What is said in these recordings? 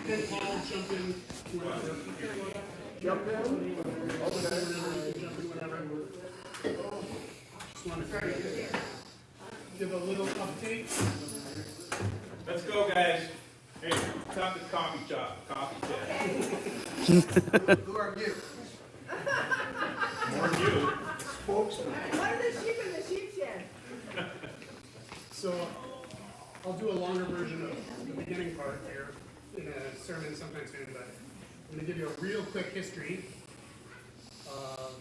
then Paul jump in whenever. Jump in? Okay. Jump in whenever. Just want to give a little update. Let's go, guys. Hey, time to coffee shop, coffee chat. Who are you? More you. Spokesman. What are the sheep in the sheep shed? So I'll do a longer version of the beginning part here in a sermon sometime soon, but I'm going to give you a real quick history of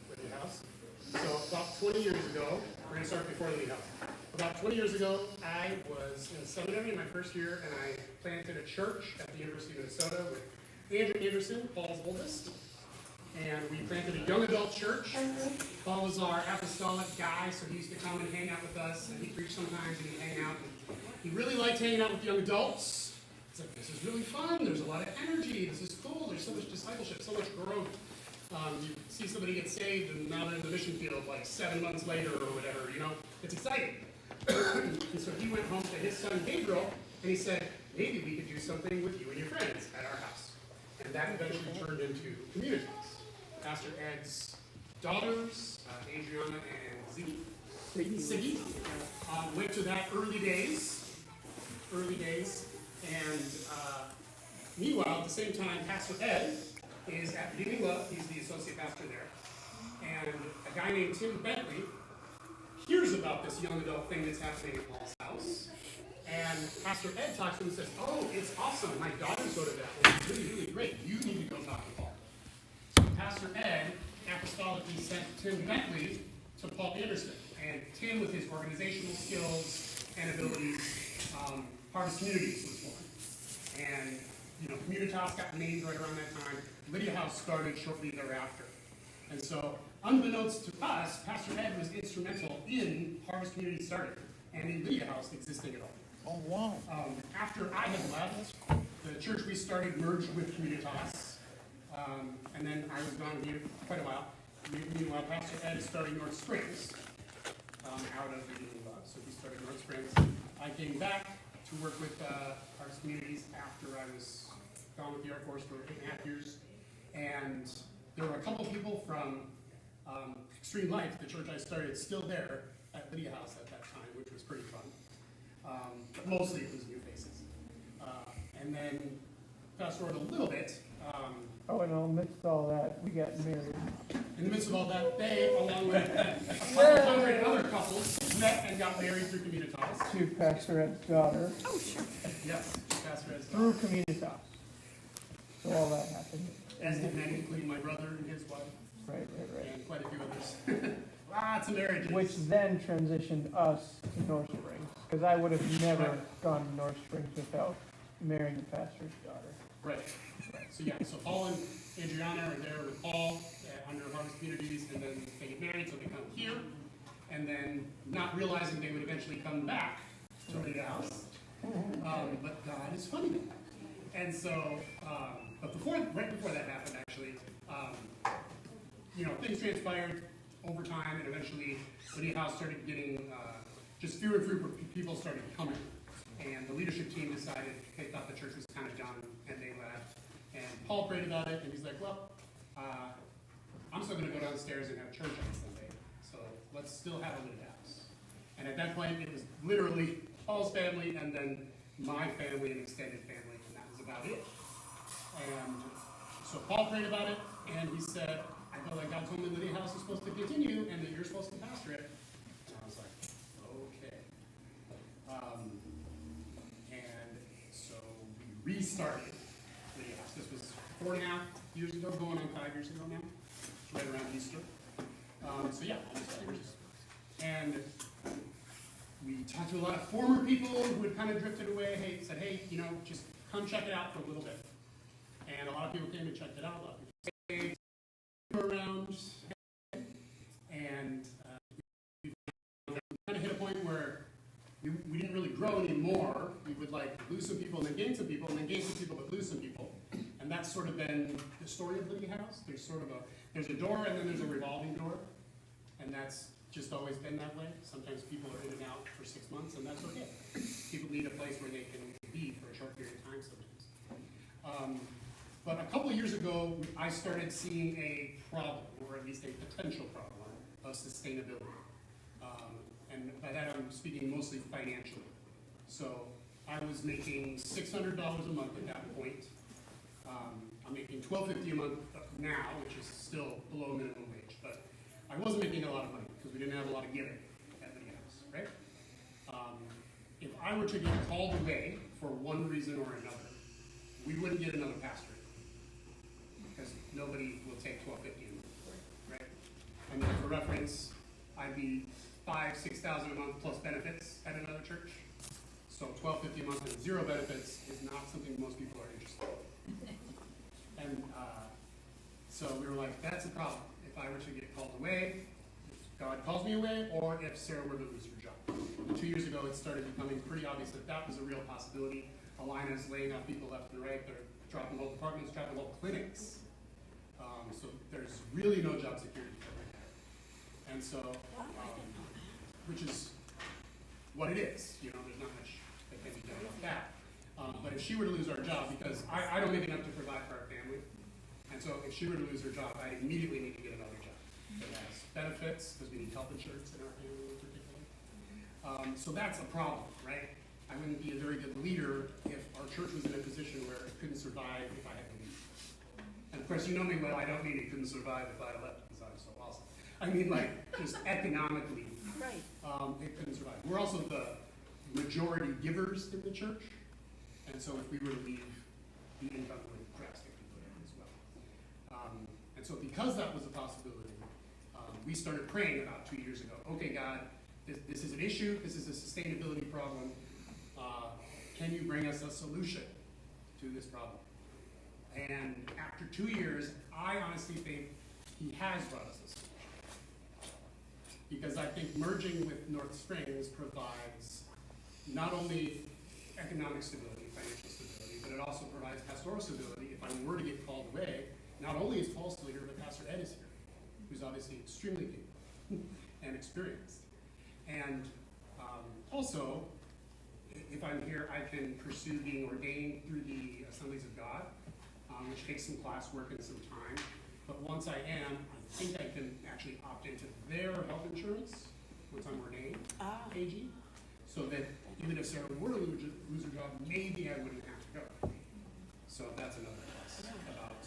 Lydia House. So about 20 years ago, we're going to start before Lydia House. About 20 years ago, I was in seminary in my first year, and I planted a church at the University of Minnesota with Andrew Anderson, Paul's oldest. And we planted a young adult church. Paul was our apostolic guy, so he used to come and hang out with us, and he'd preach sometimes, and he'd hang out. And he really liked hanging out with young adults. He's like, this is really fun, there's a lot of energy, this is cool, there's so much discipleship, so much growth. You see somebody get saved, and now they're in the mission field like 7 months later or whatever, you know? It's exciting. And so he went home to his son Gabriel, and he said, maybe we could do something with you and your friends at our house. And that eventually turned into Communities. Pastor Ed's daughters, Adriana and Siggy, went to that early days, and meanwhile, at the same time, Pastor Ed is at Redeeming Love. He's the associate pastor there, and a guy named Tim Bentley hears about this young adult thing that's happening at Paul's house, and Pastor Ed talks to him and says, "Oh, it's awesome. My daughters go to that. It's really, really great. You need to go talk to Paul." Pastor Ed apostolically sent Tim Bentley to Paul Anderson. And Tim, with his organizational skills and abilities, Harvest Communities was born. And, you know, Communitas got named right around that time. Lydia House started shortly thereafter. And so, unbeknownst to us, Pastor Ed was instrumental in Harvest Communities starting and in Lydia House existing at all. Oh, wow. After I had left, the church we started merged with Communitas. And then I was gone here quite a while. Meanwhile, Pastor Ed is starting North Springs out of Redeeming Love. So he started North Springs. I came back to work with Harvest Communities after I was gone with the Air Force for 8.5 years. And there were a couple people from Extreme Life, the church I started, still there at Lydia House at that time, which was pretty fun. But mostly it was new faces. And then fast forward a little bit. And amidst all that, we got married. In the midst of all that, they, along with a couple hundred other couples, met and got married through Communitas. To Pastor Ed's daughter. Oh, sure. Yes, Pastor Ed's Through daughter. Communitas. So all that happened. As did many, including my brother and his wife, Right. and quite a few others. Lots of marriages. Which then transitioned us to North Springs. Because I would have never gone to North Springs without marrying the pastor's daughter. Right. So yeah, so Paul and Adriana are there with Paul under Harvest Communities, and then they get married, so they come here, and then not realizing they would eventually come back to Lydia House. But God is funny. And so, but right before that happened, actually, you know, things transpired over time, and eventually Lydia House started getting just fewer and fewer people started coming, and the leadership team decided they thought the church was kind of done, and they left. And Paul prayed about it, and he's like, well, I'm still going to go downstairs and have church on Sunday, so let's still have a Lydia House. And at that point, it was literally Paul's family, and then my family and extended family, and that was about it. And so Paul prayed about it, and he said, I feel like God told me Lydia House is supposed to continue, and that you're supposed to pastor it. And I was like, okay. And so we restarted Lydia House. This was 4.5 years ago, going on 5 years ago now, right around Easter. So yeah, almost 5 years. And we talked to a lot of former people who had kind of drifted away. Said, hey, you know, just come check it out for a little bit. And a lot of people came and checked it out. A lot of people stayed around, and we kind of hit a point where we didn't really grow anymore. We would like lose some people and then gain some people, and then gain some people but lose some people. And that's sort of been the story of Lydia House. There's a door, and then there's a revolving door, and that's just always been that way. Sometimes people are in and out for 6 months, and that's okay. People need a place where they can be for a short period of time sometimes. But a couple of years ago, I started seeing a problem, or at least a potential problem, of sustainability. And by that I'm speaking mostly financially. So I was making $600 a month at that point. I'm making $12.50 a month now, which is still below minimum wage, but I wasn't making a lot of money because we didn't have a lot of giving at Lydia House, right? If I were to get called away for one reason or another, we wouldn't get another pastor because nobody will take $12.50 a month, right? I mean, for reference, I'd be $5,000-6,000 a month plus benefits at another church. So $12.50 a month and zero benefits is not something most people are interested in. And so we were like, that's a problem. If I were to get called away, if God calls me away, or if Sarah were to lose her job. And 2 years ago, it started becoming pretty obvious that that was a real possibility. Alina's laying off people left and right. They're dropping whole departments, dropping whole clinics. So there's really no job security for her. And so, which is what it is. You know, there's not much that can be done about that. But if she were to lose our job, because I don't make enough to provide for our family, and so if she were to lose her job, I immediately need to get another job that has benefits, because we need health insurance in our family in particular. So that's a problem, right? I wouldn't be a very good leader if our church was in a position where it couldn't survive if I had to leave. And of course, you know me well, I don't mean it couldn't survive if I left because I'm so awesome. I mean, like, just economically, Right. it couldn't survive. We're also the majority givers in the church, and so if we were to leave, the income would drastically go down as well. And so because that was a possibility, we started praying about 2 years ago. Okay, God, this is an issue. This is a sustainability problem. Can you bring us a solution to this problem? And after 2 years, I honestly think he has brought us a solution. Because I think merging with North Springs provides not only economic stability, financial stability, but it also provides pastoral stability. If I were to get called away, not only is Paul still here, but Pastor Ed is here, who's obviously extremely capable and experienced. And also, if I'm here, I can pursue being ordained through the Assemblies of God, which takes some classwork and some time. But once I am, I think I can actually opt into their health insurance once I'm ordained, AG, so that even if Sarah were to lose her job, maybe I wouldn't have to go. So that's another plus about,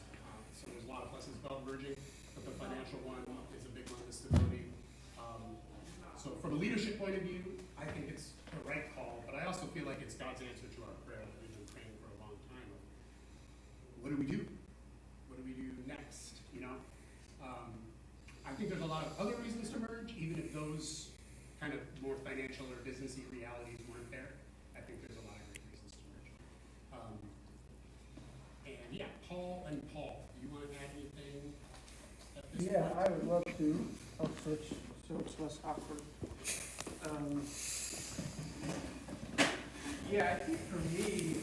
so there's a lot of pluses about merging, but the financial one is a big one, the stability. So from a leadership point of view, I think it's the right call, but I also feel like it's God's answer to our prayer that we've been praying for a long time. What do we do? What do we do next, you know? I think there's a lot of other reasons to merge, even if those kind of more financial or businessy realities weren't there. I think there's a lot of great reasons to merge. And yeah, Paul, do you want to add anything at this Yeah, point? I would love to. I'll switch so it's less awkward. Yeah, I think for me,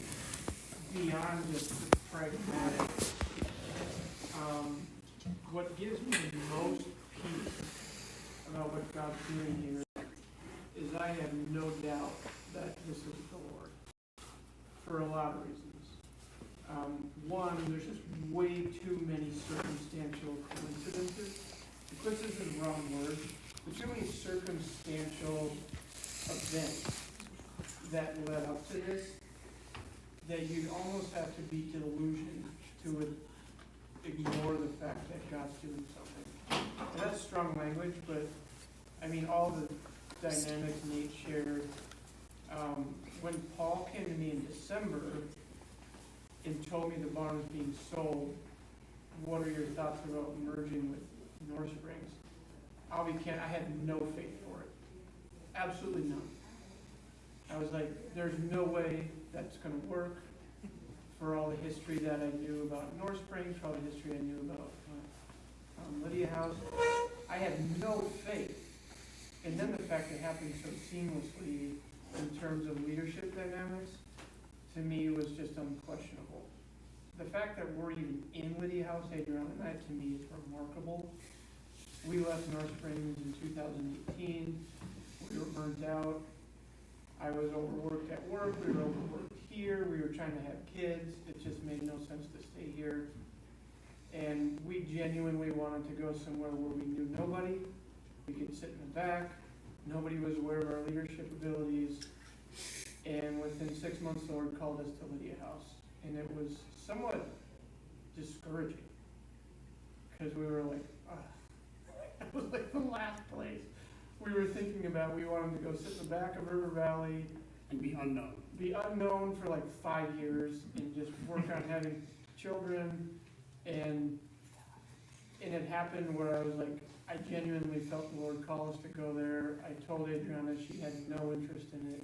beyond just the pragmatic, what gives me the most peace about what God's doing here is I have no doubt that this is the Lord, for a lot of reasons. One, there's just way too many circumstantial coincidences. Coincidence is the wrong word, but too many circumstantial events that led up to this that you'd almost have to be delusioned to ignore the fact that God's doing something. And that's strong language, but I mean, all the dynamics Nate shared. When Paul came to me in December and told me the barn was being sold, what are your thoughts about merging with North Springs? I'll be candid, I had no faith for it. Absolutely none. I was like, there's no way that's going to work for all the history that I knew about North Springs, for all the history I knew about Lydia House. I had no faith. And then the fact it happened so seamlessly in terms of leadership dynamics, to me was just unquestionable. The fact that we're even in Lydia House, Adriana and I, to me is remarkable. We left North Springs in 2018. We were burnt out. I was overworked at work. We were overworked here, we were trying to have kids, it just made no sense to stay here. And we genuinely wanted to go somewhere where we knew nobody, we could sit in the back, nobody was aware of our leadership abilities. And within 6 months, the Lord called us to Lydia House. And it was somewhat discouraging, because we were like, it was like the last place we were thinking about. We wanted to go sit in the back of River Valley, And be unknown. be unknown for like 5 years, and just work on having children. And it happened where I was like, I genuinely felt the Lord call us to go there. I told Adriana she had no interest in it.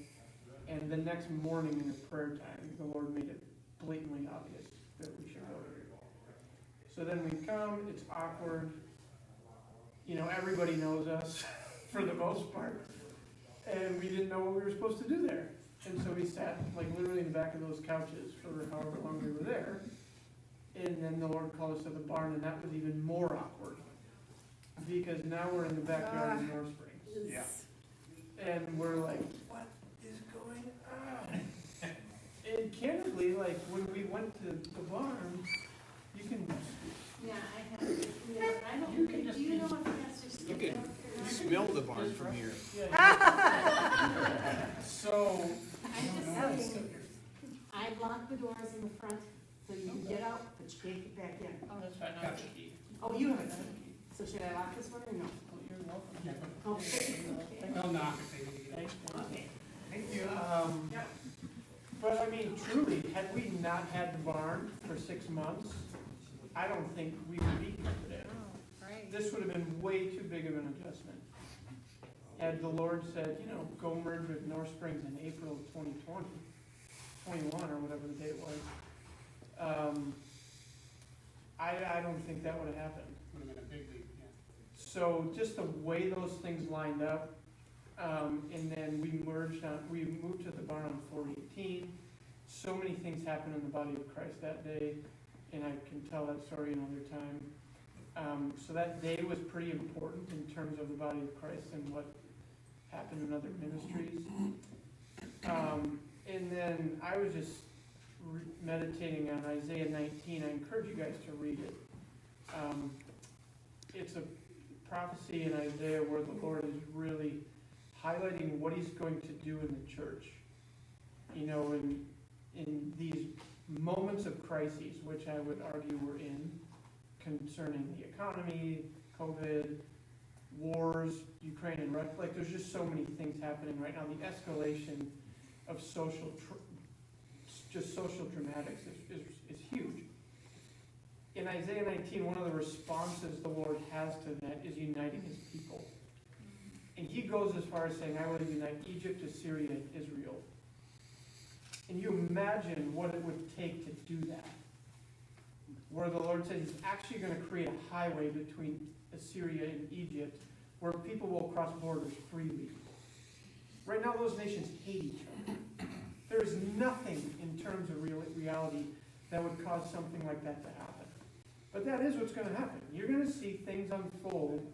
And the next morning in the prayer time, the Lord made it blatantly obvious that we should go there. So then we come, it's awkward. You know, everybody knows us for the most part. And we didn't know what we were supposed to do there. And so we sat like literally in the back of those couches for however long we were there. And then the Lord called us to the barn, and that was even more awkward. Because now we're in the backyard of North Springs. Yeah. And we're like, what is going on? And candidly, like, when we went to the barn, you can, Yeah, I have, I don't, You can just do you be- know if Pastor Skip? You can up there? smell the barn from here. so, I'm just saying, I block the doors in the front, so you can get out, but you can't get back in. oh, that's fine, I'll just be. Oh, you have a key, so should I lock this one or no? Oh, you're welcome. Yeah, but Okay. they'll knock if they need to get out. Thanks, Okay. Thank you. But I mean, truly, had we not had the barn for 6 months, I don't think we would be here today. This would have been way too big of an adjustment. Had the Lord said, you know, go merge with North Springs in April of 2020, 21 or whatever the date was, I don't think that would have happened. Would have been a big leap, yeah. So just the way those things lined up, and then we moved to the barn on 418. So many things happened in the body of Christ that day, and I can tell that story another time. So that day was pretty important in terms of the body of Christ and what happened in other ministries. And then I was just meditating on Isaiah 19. I encourage you guys to read it. It's a prophecy in Isaiah where the Lord is really highlighting what he's going to do in the church. You know, in these moments of crises, which I would argue we're in, concerning the economy, COVID, wars, Ukraine and Russia, like there's just so many things happening right now. The escalation of social dramatics is huge. In Isaiah 19, one of the responses the Lord has to that is uniting his people. And he goes as far as saying, I will unite Egypt, Assyria, and Israel. And you imagine what it would take to do that. Where the Lord says he's actually going to create a highway between Assyria and Egypt where people will cross borders freely. Right now, those nations hate each other. There is nothing in terms of reality that would cause something like that to happen. But that is what's going to happen. You're going to see things unfold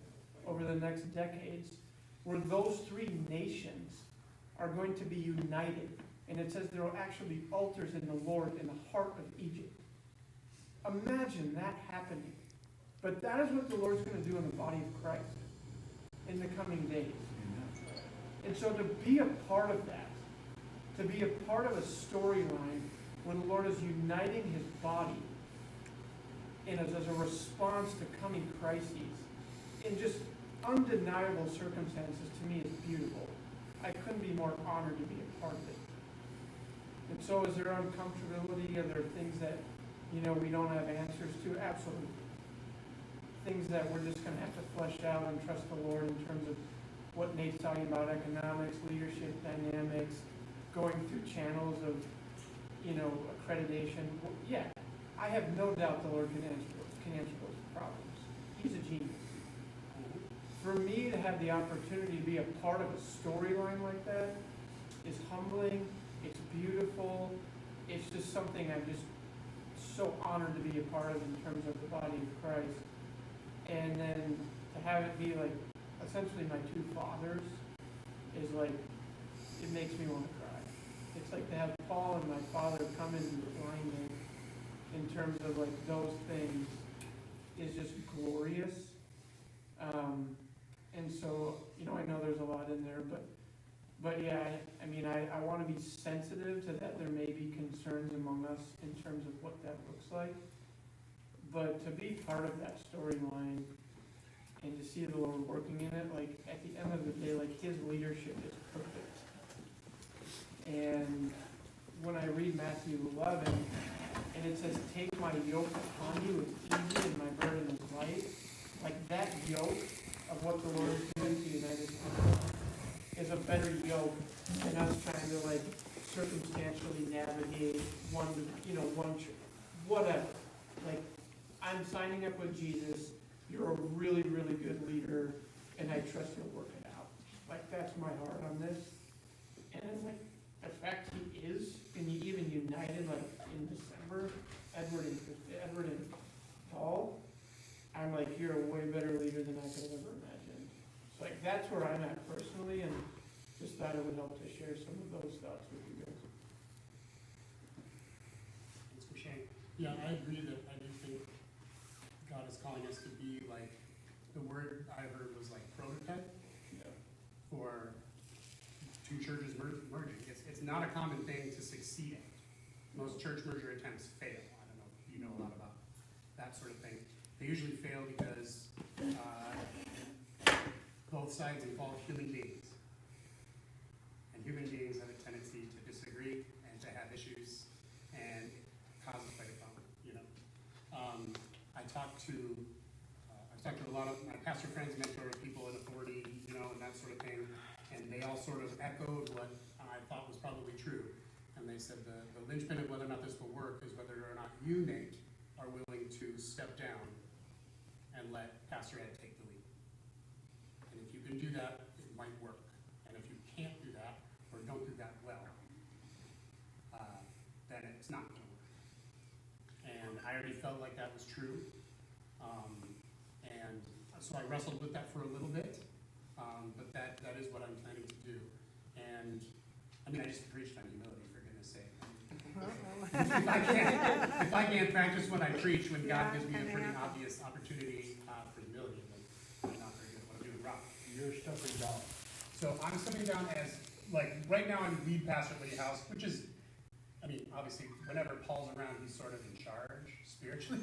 over the next decades where those three nations are going to be united. And it says there will actually be altars in the Lord in the heart of Egypt. Imagine that happening. But that is what the Lord's going to do in the body of Christ in the coming days. And so to be a part of that, to be a part of a storyline when the Lord is uniting his body and as a response to coming crises in just undeniable circumstances, to me is beautiful. I couldn't be more honored to be a part of it. And so is there uncomfortability? Are there things that, you know, we don't have answers to? Absolutely. Things that we're just going to have to flesh out and trust the Lord in terms of what Nate's talking about, economics, leadership dynamics, going through channels of, you know, accreditation. Well, yeah, I have no doubt the Lord can answer those problems. He's a genius. For me to have the opportunity to be a part of a storyline like that is humbling. It's beautiful. It's just something I'm just so honored to be a part of in terms of the body of Christ. And then to have it be like essentially my two fathers is like, it makes me want to cry. it's like to have Paul and my father come into alignment in terms of like those things is just glorious. And so, you know, I know there's a lot in there, but yeah, I mean, I wanna be sensitive to that there may be concerns among us in terms of what that looks like. But to be part of that storyline and to see the Lord working in it, like, at the end of the day, like, his leadership is perfect. And when I read Matthew 11, and it says, take my yoke upon you, it's easy and my burden is light, like, that yoke of what the Lord is doing to the United States is a better yoke than us trying to, like, circumstantially navigate whatever. Like, I'm signing up with Jesus, you're a really, really good leader, and I trust you'll work it out. Like, that's my heart on this. And like, the fact he is, and he even united, like, in December, Edward and Paul, I'm like, you're a way better leader than I could have ever imagined. So like, that's where I'm at personally, and just thought it would help to share some of those thoughts with you guys. Thanks for sharing. Yeah, I agree that I do think God is calling us to be like, the word I heard was like prototype for two churches merging. It's not a common thing to succeed at. Most church merger attempts fail. I don't know if you know a lot about that sort of thing. They usually fail because both sides involve human beings. And human beings have a tendency to disagree and to have issues and cause quite a problem, you know. I've talked to a lot of my pastor friends, mentor people in authority, you know, and that sort of thing, and they all sort of echoed what I thought was probably true. And they said the linchpin of whether or not this will work is whether or not you, Nate, are willing to step down and let Pastor Ed take the lead. And if you can do that, it might work. And if you can't do that, or don't do that well, then it's not going to work. And I already felt like that was true. And so I wrestled with that for a little bit, but that is what I'm planning to do. And I mean, I just preached on humility, for goodness sake. If I can't practice what I preach when God gives me a pretty obvious opportunity for humility, then I'm not very good at what I'm doing wrong. You're stepping down. So I'm stepping down as, like, right now I'm lead pastor at Lydia House, which is, I mean, obviously, whenever Paul's around, he's sort of in charge spiritually.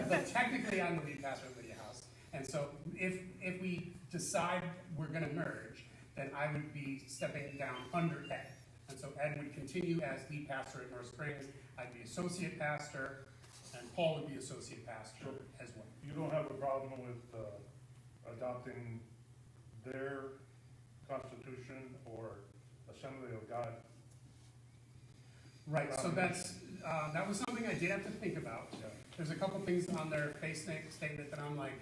but technically, I'm the lead pastor at Lydia House. And so if we decide we're going to merge, then I would be stepping down under Ed. And so Ed would continue as lead pastor at North Springs. I'd be associate pastor, and Paul would be associate pastor as well. You don't have a problem with adopting their constitution or Assembly of God? Right, so that was something I did have to think about. Yeah. There's a couple things on their faith statement that I'm like,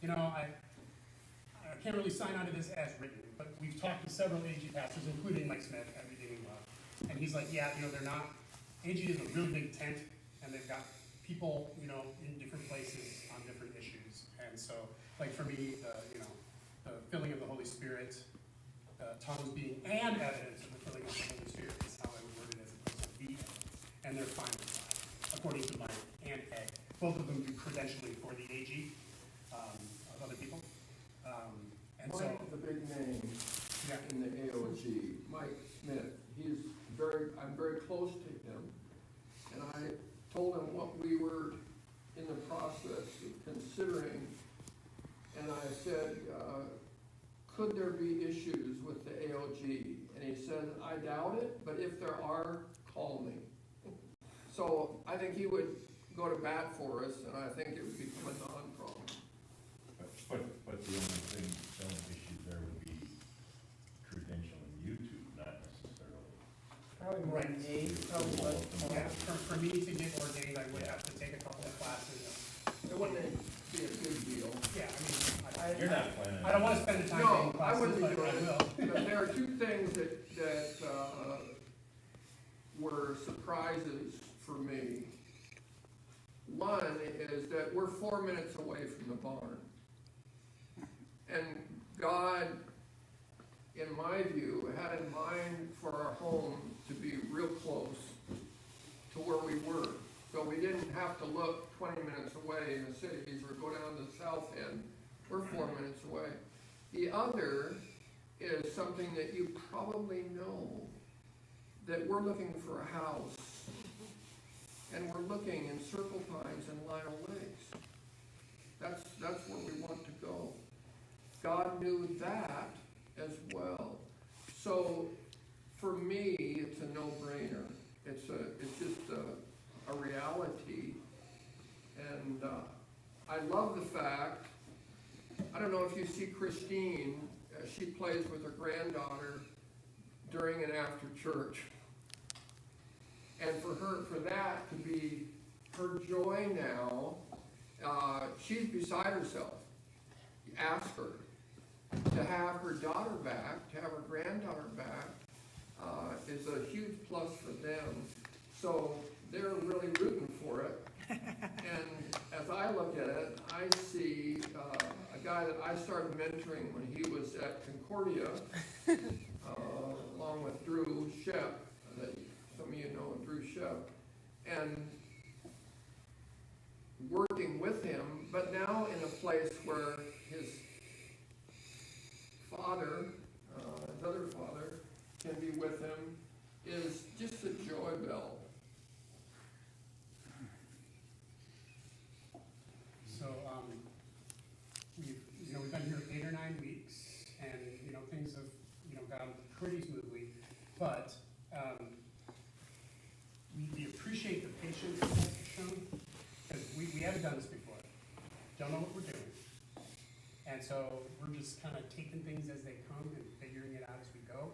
you know, I can't really sign on to this as written, but we've talked to several AG pastors, including Mike Smith at Redeeming Love, and he's like, yeah, you know, they're not, AG is a really big tent, and they've got people, you know, in different places on different issues, and so, like for me, the filling of the Holy Spirit, tongues being and evidence of the filling of the Holy Spirit is how I would word it as opposed to the evidence, and they're fine with that, according to Mike and Ed. Both of them do credentialing for the AG of other people. And so, Mike, the big name yeah, in the AOG, Mike Smith, I'm very close to him. And I told him what we were in the process of considering. And I said, could there be issues with the AOG? And he said, I doubt it, but if there are, call me. So I think he would go to bat for us, and I think it would become a non-problem. But the only issue there would be credentialing you two, not necessarily. Probably more than eight, probably less. yeah, for me to get ordained, I would have to take a couple of classes. It wouldn't be a big deal. Yeah, I mean, You're not planning. I don't want to spend the time No, taking I classes, wouldn't be but I doing will. it. But there are two things that were surprises for me. One is that we're 4 minutes away from the barn. And God, in my view, had in mind for our home to be didn't have to look 20 minutes away in the cities or go down to the south end. We're 4 minutes away. The other is something that you probably know, that we're looking for a house, and we're looking in Circle Pines and Lionel Lakes. That's where we want to go. God knew that as well. So for me, it's a no-brainer. It's just a reality. And I love the fact, I don't know if you see Christine, she plays with her granddaughter during and after church. And for that to be her joy now, she's beside herself. Ask her to have her daughter back, to have her granddaughter back, is a huge plus for them. So they're really rooting for it. And as I look at it, I see a guy that I started mentoring when he was at Concordia, along with Drew Shep, that some of you know Drew Shep, and working with him, but now in a place where his father, his other father, can be with him, is just a joy bell. So, we've been here 8 or 9 weeks, and, things have, gone pretty smoothly, but, we appreciate the patience that you've shown, because we haven't done this before, don't know what we're doing. And so we're just kind of taking things as they come and figuring it out as we go.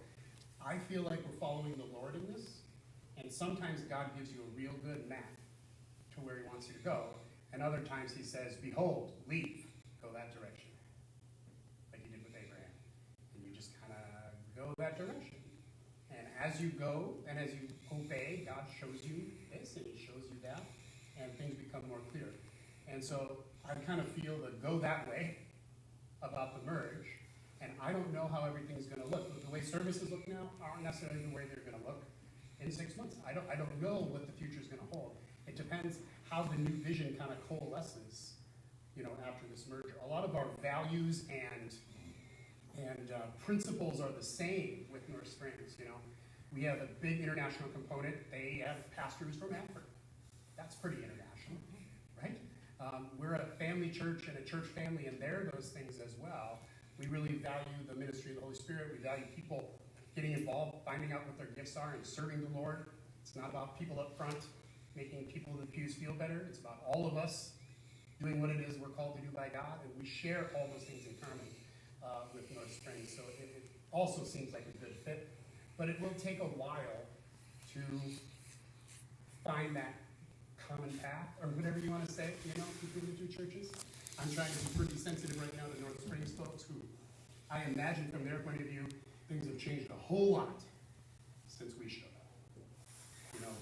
I feel like we're following the Lord in this, and sometimes God gives you a real good map to where he wants you to go, and other times he says, behold, leave, go that direction, like he did with Abraham. And you just kind of go that direction. And as you go, and as you obey, God shows you this, and he shows you that, and things become more clear. And so I kind of feel the go that way about the merge, and I don't know how everything's going to look. The way services look now aren't necessarily the way they're going to look in 6 months. I don't know what the future is going to hold. It depends how the new vision kind of coalesces, after this merger. A lot of our values and principles are the same with North Springs. We have a big international component. They have pastors from Africa. That's pretty international, right? We're a family church and a church family, and they're those things as well. We really value the ministry of the Holy Spirit. We value people getting involved, finding out what their gifts are, and serving the Lord. It's not about people up front making people in the pews feel better. It's about all of us doing what it is we're called to do by God, and we share all those things in common with North Springs. So it also seems like a good fit, but it will take a while to find that common path, or whatever you want to say, between the two churches. I'm trying to be pretty sensitive right now to North Springs folks who, I imagine from their point of view, things have changed a whole lot since we showed up.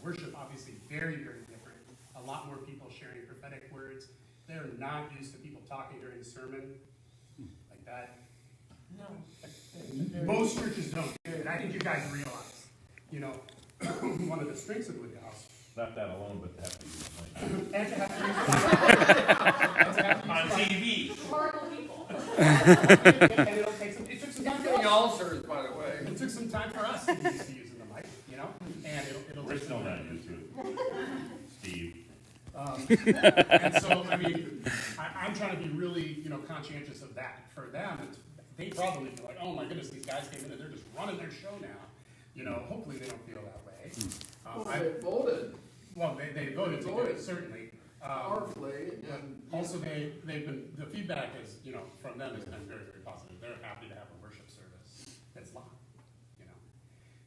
Worship obviously very, very different. A lot more people sharing prophetic words. They're not used to people talking during the sermon like that. No. Most churches don't, and I think you guys realize, one of the strengths of Lydia House. Not that alone, but to have to use the mic. And to have to On TV. Horrible people. and it took some time for Getting us. ulcers, by the way. It took some time for us to get used to using the mic, and it'll We're take still some not time. used to it. Steve. And so, I'm trying to be really, conscientious of that. For them, they probably feel like, oh my goodness, these guys came in and they're just running their show now. Hopefully they don't feel that way. They voted Well, they voted to do it, certainly. powerfully, and Also, they've been, the feedback is, from them has been very, very positive. They're happy to have a worship service that's live,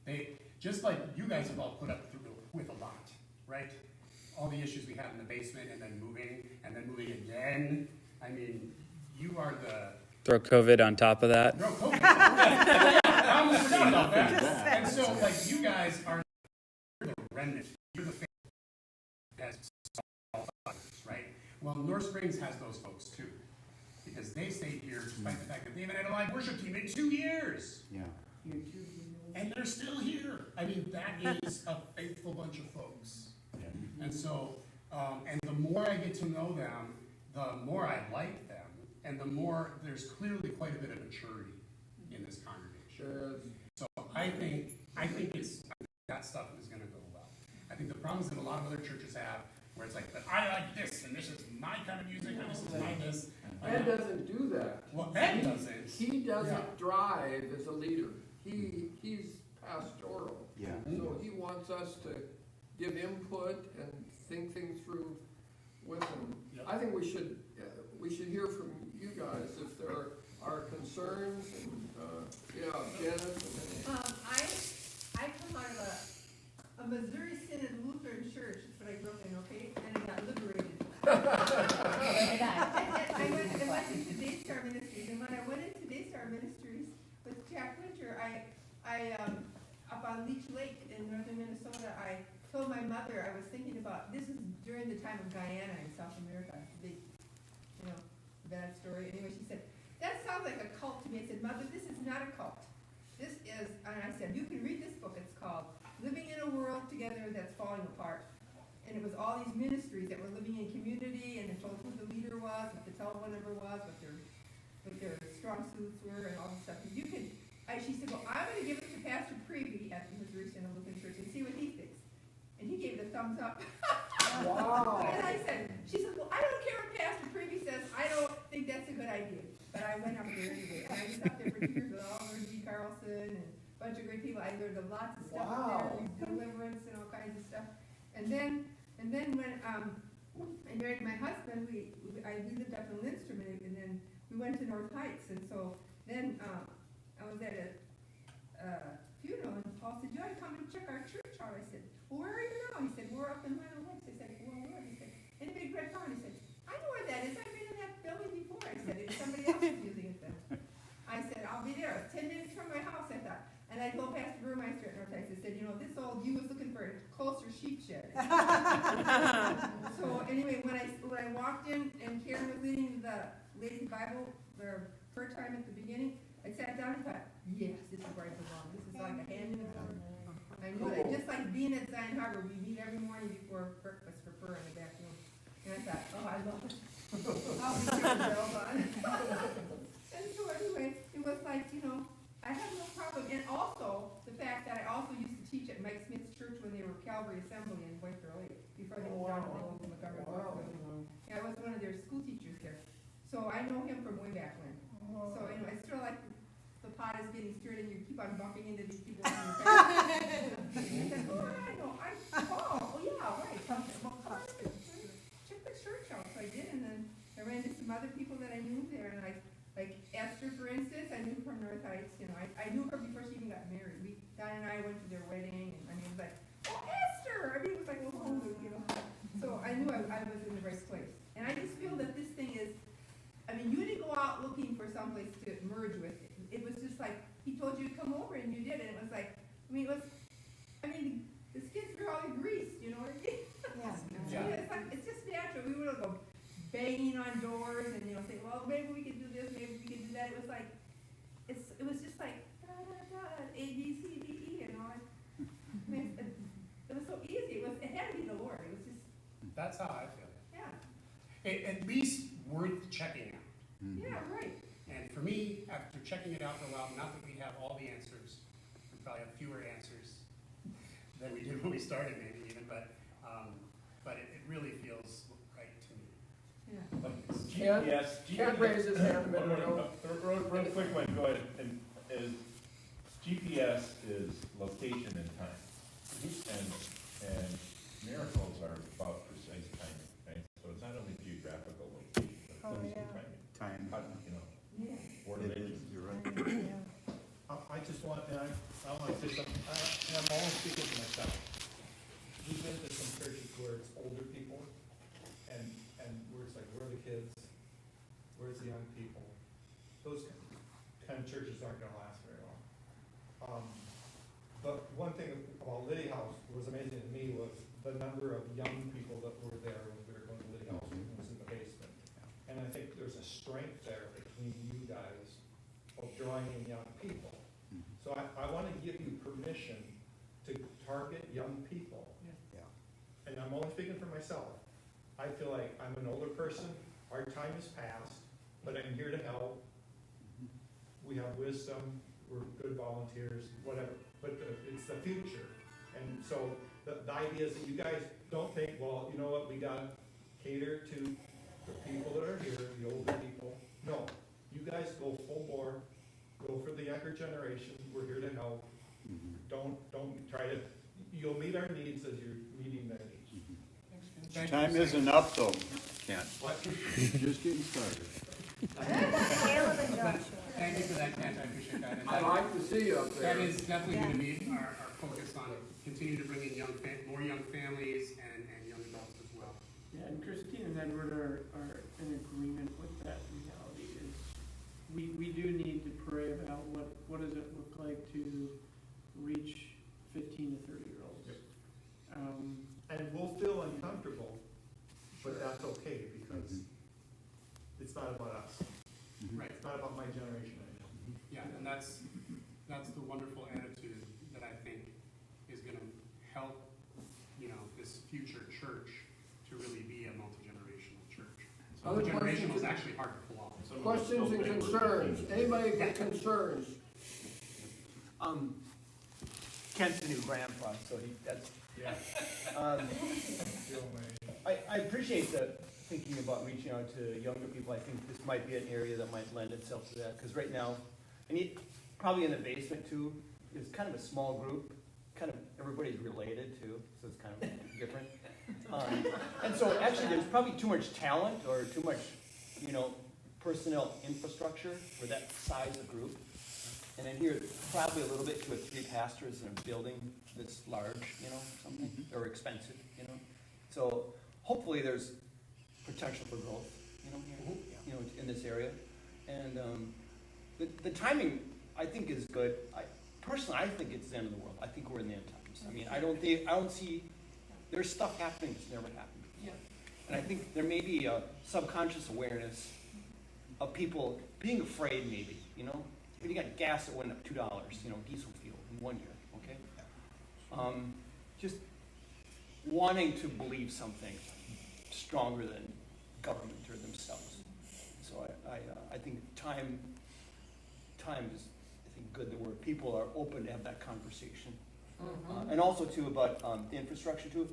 They, just like you guys have all put up with a lot, right? All the issues we had in the basement, and then moving again. You are the... Throw COVID on top of that. No, COVID. I almost forgot about that. And so, you guys are the remnant. You're the family that has all others, right? Well, North Springs has those folks too, because they stayed here despite the fact that they haven't had a live worship team in 2 years. Yeah. And they're still here. That is a faithful bunch of folks. Yeah. And so, And the more I get to know them, the more I like them, and the more there's clearly quite a bit of maturity in this congregation. So I think that stuff is going to go well. I think the problems that a lot of other churches have, where it's like, but I like this, and this is my kind of music, and this is my this. Ed doesn't do that. Well, Ed doesn't. He doesn't Yeah. drive as a leader. He's pastoral. Yeah. So he wants us to give input and think things through with him. Yep. I think we should hear from you guys if there are concerns and, Janice. I come out of a Missouri Synod Lutheran church, that's what I grew up in, okay, and I got liberated. And I went into Daystar Ministries, and when I went into Daystar Ministries with Jack Winter, I up on Leech Lake in northern Minnesota, I told my mother, I was thinking about, this is during the time of Guyana in South America, big, bad story. Anyway, she said, that sounds like a cult to me. I said, Mother, this is not a cult. This is, and I said, you can read this book. It's called Living in a World Together That's Falling Apart. And it was all these ministries that were living in community, and it told who the leader was, what the telephone number was, what their strong suits were, and all this stuff. And you can, she said, well, I'm going to give it to Pastor Prevey at the Missouri Synod Lutheran Church and see what he thinks. And he gave it a thumbs up. Wow. And I said, she said, well, I don't care what Pastor Prevey says. I don't think that's a good idea. But I went up there anyway. And I was up there for 2 years with Oliver G. Carlson and a bunch of great people. I learned lots of stuff up there, deliverance and all kinds of stuff. And then when I married my husband, we lived up in Lindstrom, and then we went to North Heights. And so then I was at a funeral, and Paul said, you ought to come and check our church out. I said, well, where are you now? He said, we're up in Mile Lakes. I said, well, where? He said, in a big red barn. He said, I know where that is. I've been in that building before. I said, if somebody else is using it then. I said, I'll be there. 10 minutes from my house, I thought. And I told Pastor Burmeister at North Heights, I said, this old you was looking for a closer sheep shed. So anyway, when I walked in and Karen was leading the ladies' Bible, their prayer time at the beginning, I sat down and thought, yes, this is where I belong. This is like a hand in the glove. I knew it. Just like being at Zion Harbor, we meet every morning before breakfast for prayer in the back room. And I thought, oh, I love it. I'll be here with bells on. And so anyway, it was like, I have no problem. And also, the fact that I also used to teach at Mike Smith's church when they were Calvary Assembly in White Bear Lake, before they moved down to the old McGovern. Yeah, I was one of their school teachers there. So I know him from way back when. So anyway, I still like the pot is getting stirred and you keep on bumping into these people. I said, I know, I'm Paul. Oh, yeah, right. Well, come on, check the church out. So I did, and then I ran into some other people that I knew there, and like Esther, for instance, I knew from North Heights. I knew her before she even got married. Don and I went to their wedding, and it was like, oh, Esther! It was like, oh, So I knew I was in the right place. And I just feel that this thing is, you didn't go out looking for someplace to merge with. It was just like, he told you to come over and you did it. It was like, the skids were all greased, you know what I mean? Yeah. It's just natural. We would go banging on doors and, say, well, maybe we could do this, maybe we could do that. It was like, it was just like, da, da, da, A, B, C, D, E, it was so easy. It had to be the Lord. It was just. That's how I feel. Yeah. At least worth checking out. Yeah, right. And for me, after checking it out for a while, not that we have all the answers, we probably have fewer answers than we did when we started, maybe even, but it really feels right to me. Yeah. Can't raise his hand a minute ago. Real quick one, go ahead, and GPS is location and time. And miracles are about precise timing, right? So it's not only geographical location, but it's also timing. Time. Four It is, dimensions. you're right. I just want, and I want to say something, and I'm only speaking to myself. We've been to some churches where it's older people, and where it's like, where are the kids? Where's the young people? Those kind of churches aren't gonna last very long. But one thing about Lydia House that was amazing to me was the number of young people that were there when we were going to Lydia House, it was in the basement. And I think there's a strength there between you guys of drawing in young people. So I want to give you permission to target young people. Yeah. And I'm only speaking for myself, I feel like I'm an older person, our time is past, but I'm here to help. We have wisdom, we're good volunteers, whatever, but it's the future. And so the idea is that you guys don't think, well, you know what, we gotta cater to the people that are here, the older people. No, you guys go full bore, go for the younger generation, we're here to help. Don't try to, you'll meet our needs as you're meeting their needs. Time isn't up though, Kent. Just getting started. Caleb and Joshua. Thank you for that, Kent, I appreciate that. And I like to see you up there. that is definitely going to be our focus on continue to bring in more young families and young adults as well. Yeah, and Christine and Edward are in agreement with that reality is we do need to pray about what does it look like to reach 15 to 30-year-olds. Yep. And we'll feel uncomfortable, but that's okay because it's not about us. Right. It's not about my generation anymore. Yeah, and that's the wonderful attitude that I think is going to help, this future church to really be a multi-generational church. So Other generational is questions? actually hard to pull off. Questions and concerns? Anybody got concerns? Kent's the new grandpa, so that's. Yeah. I appreciate the thinking about reaching out to younger people. I think this might be an area that might lend itself to that, because right now, probably in the basement too, is kind of a small group. Kind of everybody's related too, so it's kind of different. And so actually, there's probably too much talent or too much, personnel infrastructure for that size of group. And then here, probably a little bit to 3 pastors in a building that's large, something, or expensive, So hopefully there's potential for growth, here, in this area. And the timing, I think, is good. Personally, I think it's the end of the world. I think we're in the end times. I mean, I don't see, there's stuff happening that's never happened before. And I think there may be a subconscious awareness of people being afraid, maybe, If you got gas that went up $2, diesel fuel in 1 year, okay? Just wanting to believe something stronger than government or themselves. So I think time is, I think, good where people are open to have that conversation. And also too about the infrastructure too.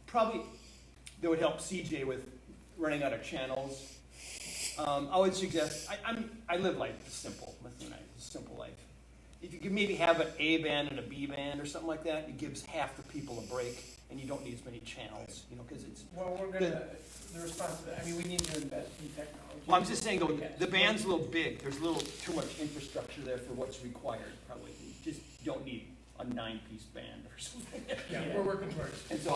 Probably that would help CJ with running out of channels. I would suggest, I live life simple, simple life. If you could maybe have an A band and a B band or something like that, it gives half the people a break, and you don't need as many channels, because it's. Well, we're gonna, the responsibility, we need to invest in technology. Well, I'm just saying though, the band's a little big. There's a little too much infrastructure there for what's required, probably. You just don't need a 9-piece band or something. Yeah, we're working towards. And so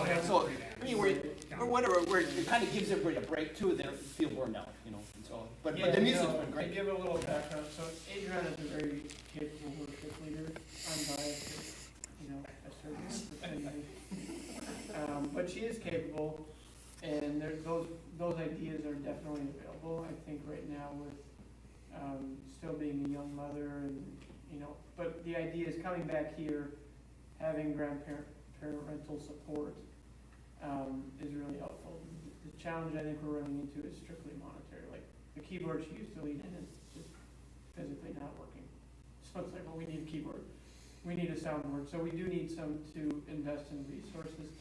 or whatever, where it kind of gives everybody a break too, they don't feel burned out, And so, but the music's been great. To give a little background, so Adriana is a very capable worship leader. I'm biased, I serve for 10 years. But she is capable, and those ideas are definitely available. I think right now with still being a young mother and, but the idea is coming back here, having parental support is really helpful. The challenge I think we're running into is strictly monetary. Like the keyboard she used to lead in is just physically not working. So it's like, well, we need a keyboard. We need a soundboard. So we do need to invest in resources.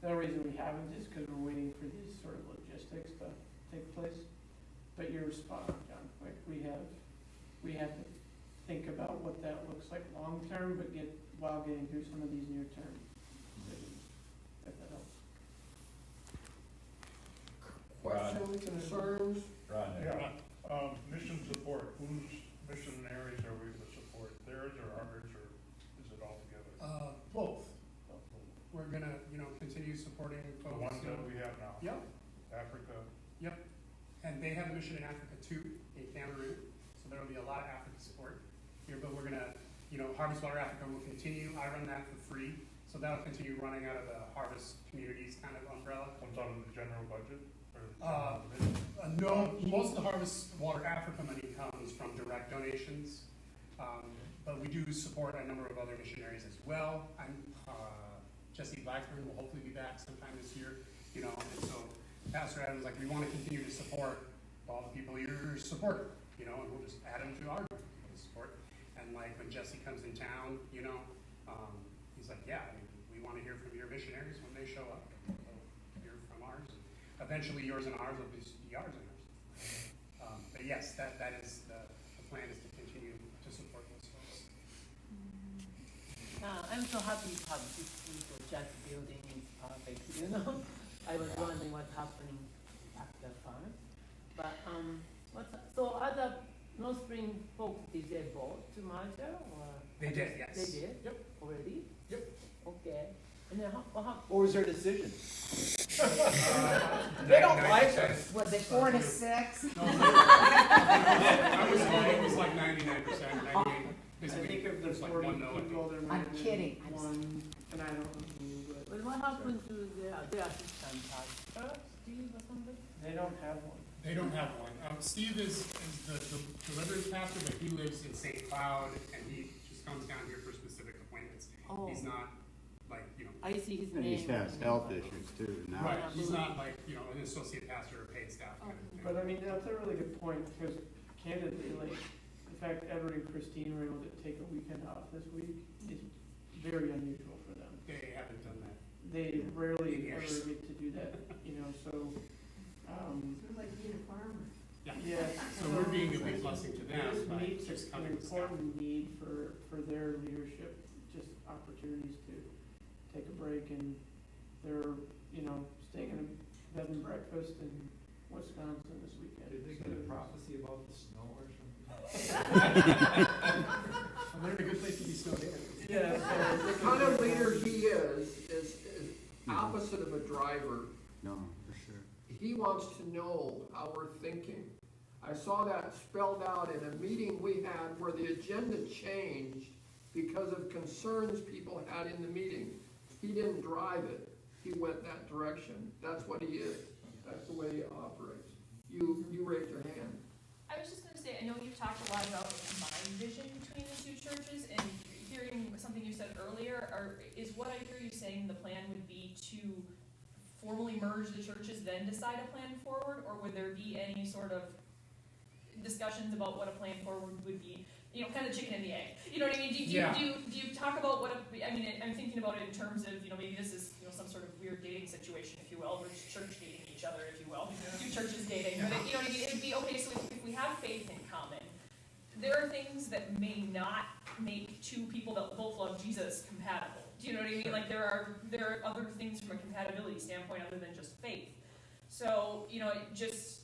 The only reason we haven't is because we're waiting for these sort of logistics to take place. But you're spot on, John. Like we have to think about what that looks like long term, but while getting through some of these near term decisions, if that helps. Questions, concerns? Yeah, mission support, whose missionaries are we to support? Theirs or ours, or is it all together? Both. We're gonna, continue supporting The folks. ones that we have now? Yep. Africa? Yep. And they have a mission in Africa too, in Cameroon. So there'll be a lot of African support here, but we're gonna, Harvest Water Africa will continue. I run that for free. So that'll continue running out of the Harvest Communities kind of umbrella. Comes out of the general budget? No, most of the Harvest Water Africa money comes from direct donations. But we do support a number of other missionaries as well. Jesse Blackburn will hopefully be back sometime this year. you know, and so Pastor Adam's like, we want to continue to support all the people you're supporting, you know, and we'll just add them to our support. And like when Jesse comes in town, you know, he's like, yeah, I mean, we want to hear from your missionaries when they show up. We'll hear from ours. Eventually yours and ours will be yours and ours. But yes, that is the plan, is to continue to support those folks. I'm so happy to have this for church building is perfect, you know. I was wondering what's happening at the farm. But so other North Spring folks, did they vote to merger or? They did, yes. They did? Yep. Already? Yep. Okay. And then What was their decision? They don't like Was it 4 to 6? I was told it was like 99%, 98%. I think if there's like 40 one no. people, there might I'm have been kidding. one, and I don't know who, but what happened to their assistant pastor, Steve or something? they don't have one. They don't have one. Steve is the deliverance pastor, but he lives in St. Cloud, and he just comes down here for specific appointments. Oh. He's not like, you know, I see his And name. he has health issues too now. right, he's not like, you know, an associate pastor or paid staff kind of thing. But I mean, that's a really good point, because candidly, like, the fact Edward and Christine were able to take a weekend off this week is very unusual for them. They haven't done that. They rarely In ever years. get to do that, you know, so, Sort of like being a farmer. yeah. So we're being a big blessing to them This by meets just an coming to staff. important need for their leadership, just opportunities to take a break, and they're, you know, staying in a bed and breakfast in Wisconsin this weekend. Did they get a prophecy about the snow or something? Well, they're in a good place to be snowed in. Yeah, so. The kind of leader he is opposite of a driver. No, for sure. He wants to know how we're thinking. I saw that spelled out in a meeting we had where the agenda changed because of concerns people had in the meeting. He didn't drive it. He went that direction. That's what he is. That's the way he operates. You raise your hand. I was just gonna say, I know you've talked a lot about the combined vision between the two churches, and hearing something you said earlier, is what I hear you saying the plan would be to formally merge the churches, then decide a plan forward, or would there be any sort of discussions about what a plan forward would be? You know, kind of chicken and the egg. You know what I mean? Do you talk about what I'm thinking about it in terms of, you know, maybe this is, you know, some sort of weird dating situation, if you will, or just church dating each other, if you will. Two churches dating. But you know what I mean? It would be, okay, so if we have faith in common, there are things that may not make two people that both love Jesus compatible. Do you know what I mean? Like there are other things from a compatibility standpoint other than just faith. So, you know, it just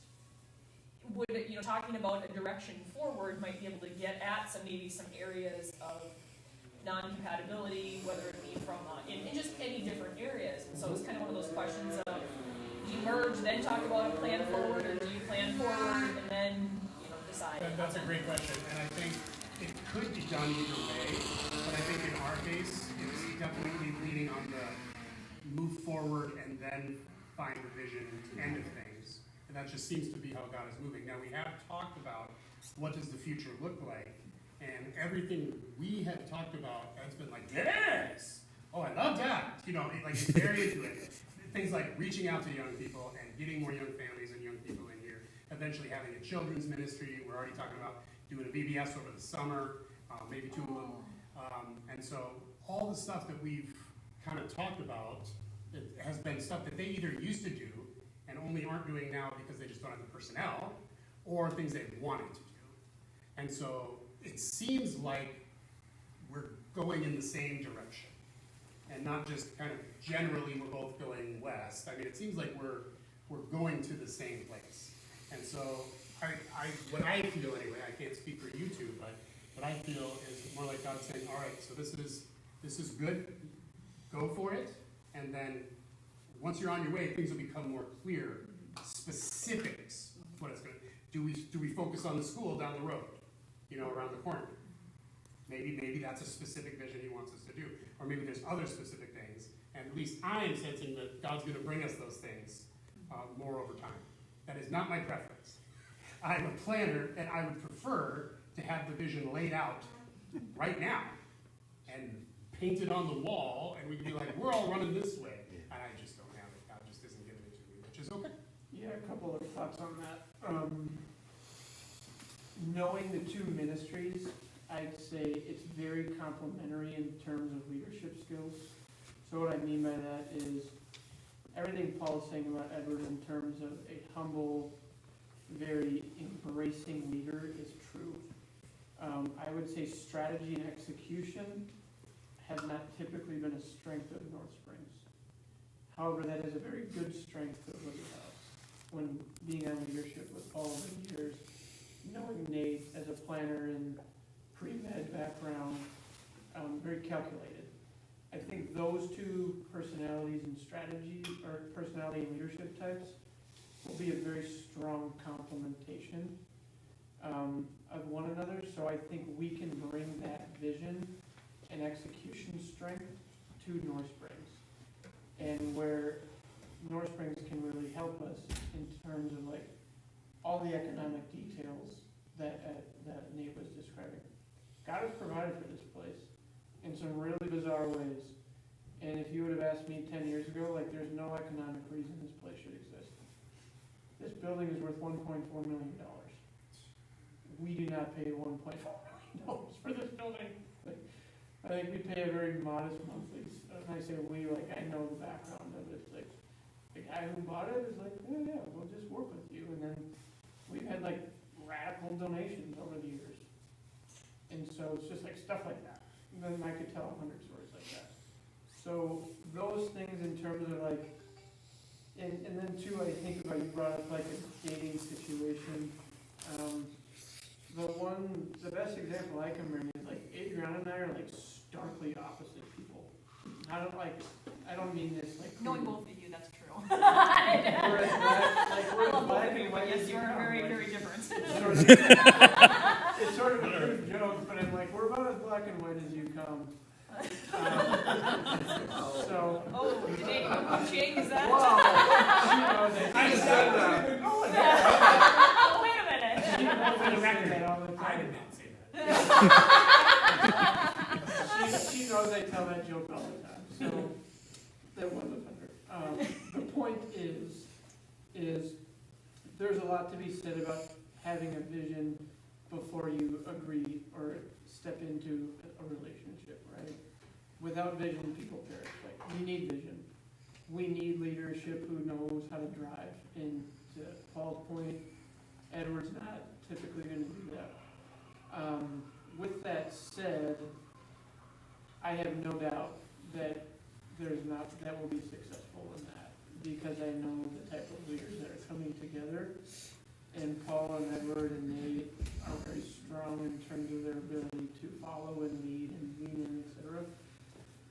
would, you know, talking about a direction forward might be able to get at maybe some areas of non-compatibility, whether it be from in just any different areas. And so it's kind of one of those questions of, do you merge, then talk about a plan forward, or do you plan forward and then, you know, decide? That's a great question, and I think it could be done either way, but I think in our case, it's definitely leaning on the move forward and then find the vision end of things. And that just seems to be how God is moving. Now, we have talked about what does the future look like, and everything we have talked about has been like, yes! Oh, I love that! You know, like it's very into it. Things like reaching out to young people and getting more young families and young people in here. Eventually having a children's ministry. We're already talking about doing a VBS over the summer, maybe 2 of them. And so all the stuff that we've kind of talked about, it has been stuff that they either used to do and only aren't doing now because they just don't have the personnel, or things they wanted to do. And so it seems like we're going in the same direction, and not just kind of generally we're both going west. I mean, it seems like we're going to the same place. And so what I feel anyway, I can't speak for you two, but what I feel is more like God saying, all right, so this is good, go for it, and then once you're on your way, things will become more clear, specifics, what it's going to, do we focus on the school down the road, you know, around the corner? Maybe that's a specific vision he wants us to do, or maybe there's other specific things, and at least I am sensing that God's going to bring us those things more over time. That is not my preference. I'm a planner, and I would prefer to have the vision laid out right now and painted on the wall, and we can be like, we're all running this way. And I just don't have it. God just isn't giving it Yeah, a couple of thoughts on that. Knowing the two ministries, I'd say it's very complementary in terms of leadership skills. So what I mean by that is everything Paul's saying about Edward in terms of a humble, very embracing leader is true. I would say strategy and execution has not typically been a strength of North Springs. However, that is a very good strength of Lydia House. When being on leadership with all of the years, knowing Nate as a planner and pre-med background, very calculated. I think those two personalities and strategy, or personality and leadership types, will be a very strong complementation of one another. So I think we can bring that vision and execution strength to North Springs. And where North Springs can really help us in terms of like all the economic details that Nate was describing. God has provided for this place in some really bizarre ways. And if you would have asked me 10 years ago, like there's no economic reason this place should exist. This building is worth $1.4 million. We do not pay $1.4 million for this building. I think we pay a very modest monthly, and I say we, like I know the background of it. Like the guy who bought it is like, oh yeah, we'll just work with you. And then we've had like radical donations over the years. And so it's just like stuff like that. And then I could tell 100 stories like that. So those things in terms of like, and then too, I think about, you brought up like a dating situation. The best example I can bring is like Adriana and I are like starkly opposite people. I don't mean this like. Knowing both of you, that's true. We're as black and white yes, as you are come, very, like, very different. It's sort of a crude joke, but I'm like, we're about as black and white as you come. So. Oh, did Uncle change that? Wow. She knows it. I said that. Oh, wait a minute. She knows I say that all the time. I did not say that. She knows I tell that joke all the time, so that wasn't her. The point is there's a lot to be said about having a vision before you agree or step into a relationship, right? Without vision, people perish. Like, we need vision. We need leadership who knows how to drive. And to Paul's point, Edward's not typically going to do that. With that said, I have no doubt that that will be successful in that, because I know the type of leaders that are coming together, and Paul and Edward and Nate are very strong in terms of their ability to follow and lead and lean in, etc.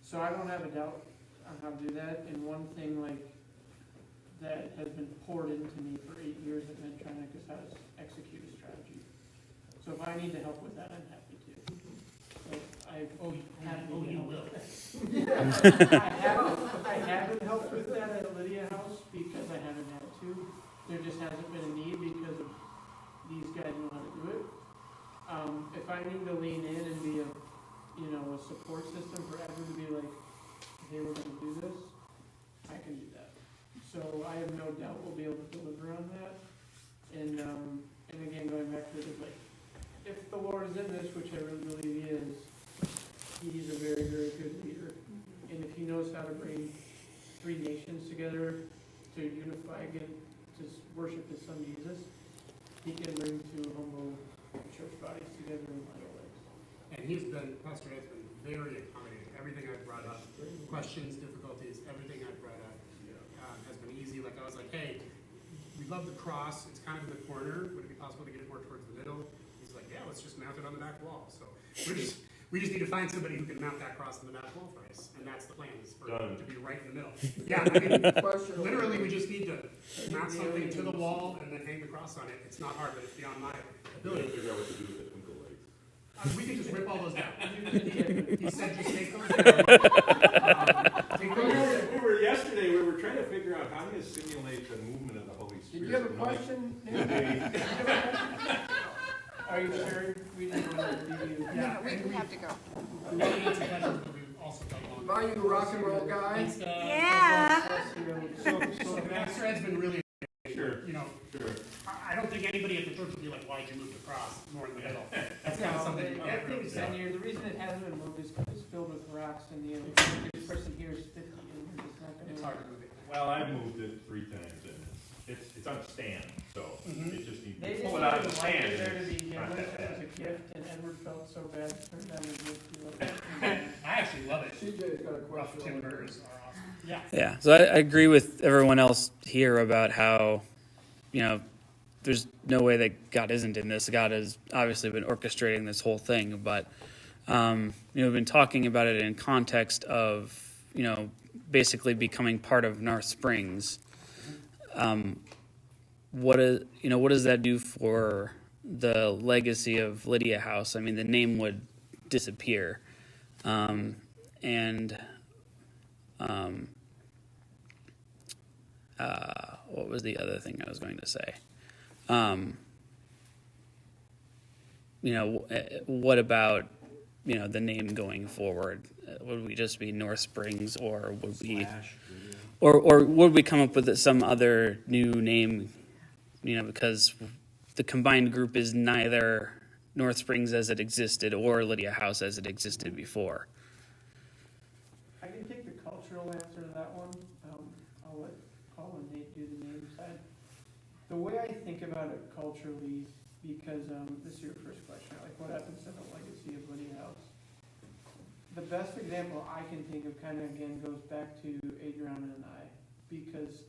So I don't have a doubt on how to do that. And one thing like that has been poured into me for 8 years at Medtronic is how to execute a strategy. So if I need to help with that, I'm happy to. So you will. I haven't helped with that at Lydia House because I haven't had to. There just hasn't been a need because of these guys know how to do it. If I need to lean in and be a support system for everyone to be like, hey, we're going to do this, I can do that. So I have no doubt we'll be able to deliver on that. And again, going back to this, like, if the Lord is in this, which I really believe He is, He's a very, very good leader. And if He knows how to bring 3 nations together to unify again, to worship His Son Jesus, He can bring 2 humble church bodies together in vital ways. And Pastor Ed's been very accommodating. Everything I've brought up, questions, difficulties, everything I've brought up has been easy. Like I was like, hey, we love the cross. It's kind of in the corner. Would it be possible to get it more towards the middle? He's like, yeah, let's just mount it on the back wall. So we just need to find somebody who can mount that cross on the back wall for us. And that's the plan, is for it to be right in the middle. Yeah, I mean, literally we just need to mount something to the wall and then hang the cross on it. It's not hard, but it's beyond my ability. Figure out what to do with the twinkle lights. We can just rip all those down. He said just take those down. Yesterday, we were trying to figure out how do you simulate the movement of the Holy Spirit. Did you have a question? Are you sure we didn't want to leave you? Yeah, we have to go. We answered questions, but we've also got long. Are you a rock and roll guy? Thanks, guys. Yeah. So Pastor Ed's been really Sure. You know, Sure. I don't think anybody at the church would be like, why'd you move the cross more in the middle? That's kind of No, something you the can't really thing's say. 10 years, the reason it hasn't been moved is because it's filled with rocks and the this person here is 50 and we're just not gonna. It's hard to move it. Well, I've moved it 3 times and it's on a stand, so it just needs They to just pull it out of wanted the to like stand. it there to and be it's given, not it that was a bad. gift, and Edward felt so bad to turn down the gift. I actually love it. CJ's got a Rough question. over there. timbers are awesome. Yeah. Yeah, so I agree with everyone else here about how, you know, there's no way that God isn't in this. God has obviously been orchestrating this whole thing, but, you know, we've been talking about it in context of, you know, basically becoming part of North Springs. What does that do for the legacy of Lydia House? I mean, the name would disappear. What was the other thing I was going to say? You know, what about, you know, the name going forward? Would we just be North Springs, or would we, or would we come up with some other new name? You know, because the combined group is neither North Springs as it existed or Lydia House as it existed before. I can take the cultural answer to that one. I'll let Paul and Nate do the name side. The way I think about it culturally, because this is your first question, like what happens to the legacy of Lydia House? The best example I can think of kind of again goes back to Adriana and I, because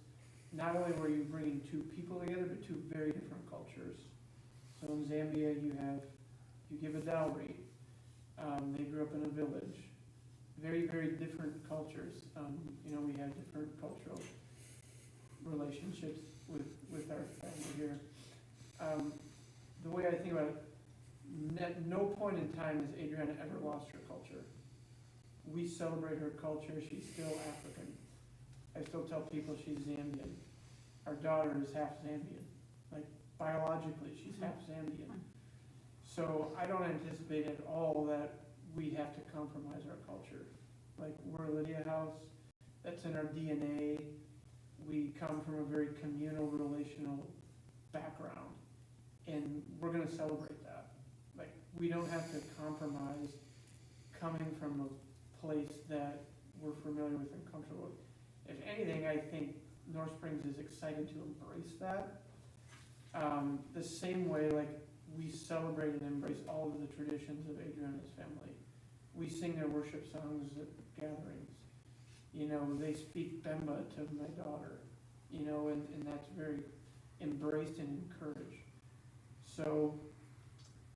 not only were you bringing 2 people together, but 2 very different cultures. So in Zambia, you give a dowry. They grew up in a village. Very, very different cultures. You know, we have different cultural relationships with our family here. The way I think about it, at no point in time has Adriana ever lost her culture. We celebrate her culture. She's still African. I still tell people she's Zambian. Our daughter is half Zambian. Like, biologically, she's half Zambian. So I don't anticipate at all that we have to compromise our culture. Like, we're Lydia House. That's in our DNA. We come from a very communal, relational background. And we're going to celebrate that. Like, we don't have to compromise coming from a place that we're familiar with and comfortable with. If anything, I think North Springs is excited to embrace that. The same way, like, we celebrate and embrace all of the traditions of Adriana's family. We sing their worship songs at gatherings. You know, they speak Bemba to my daughter, you know, and that's very embraced and encouraged. So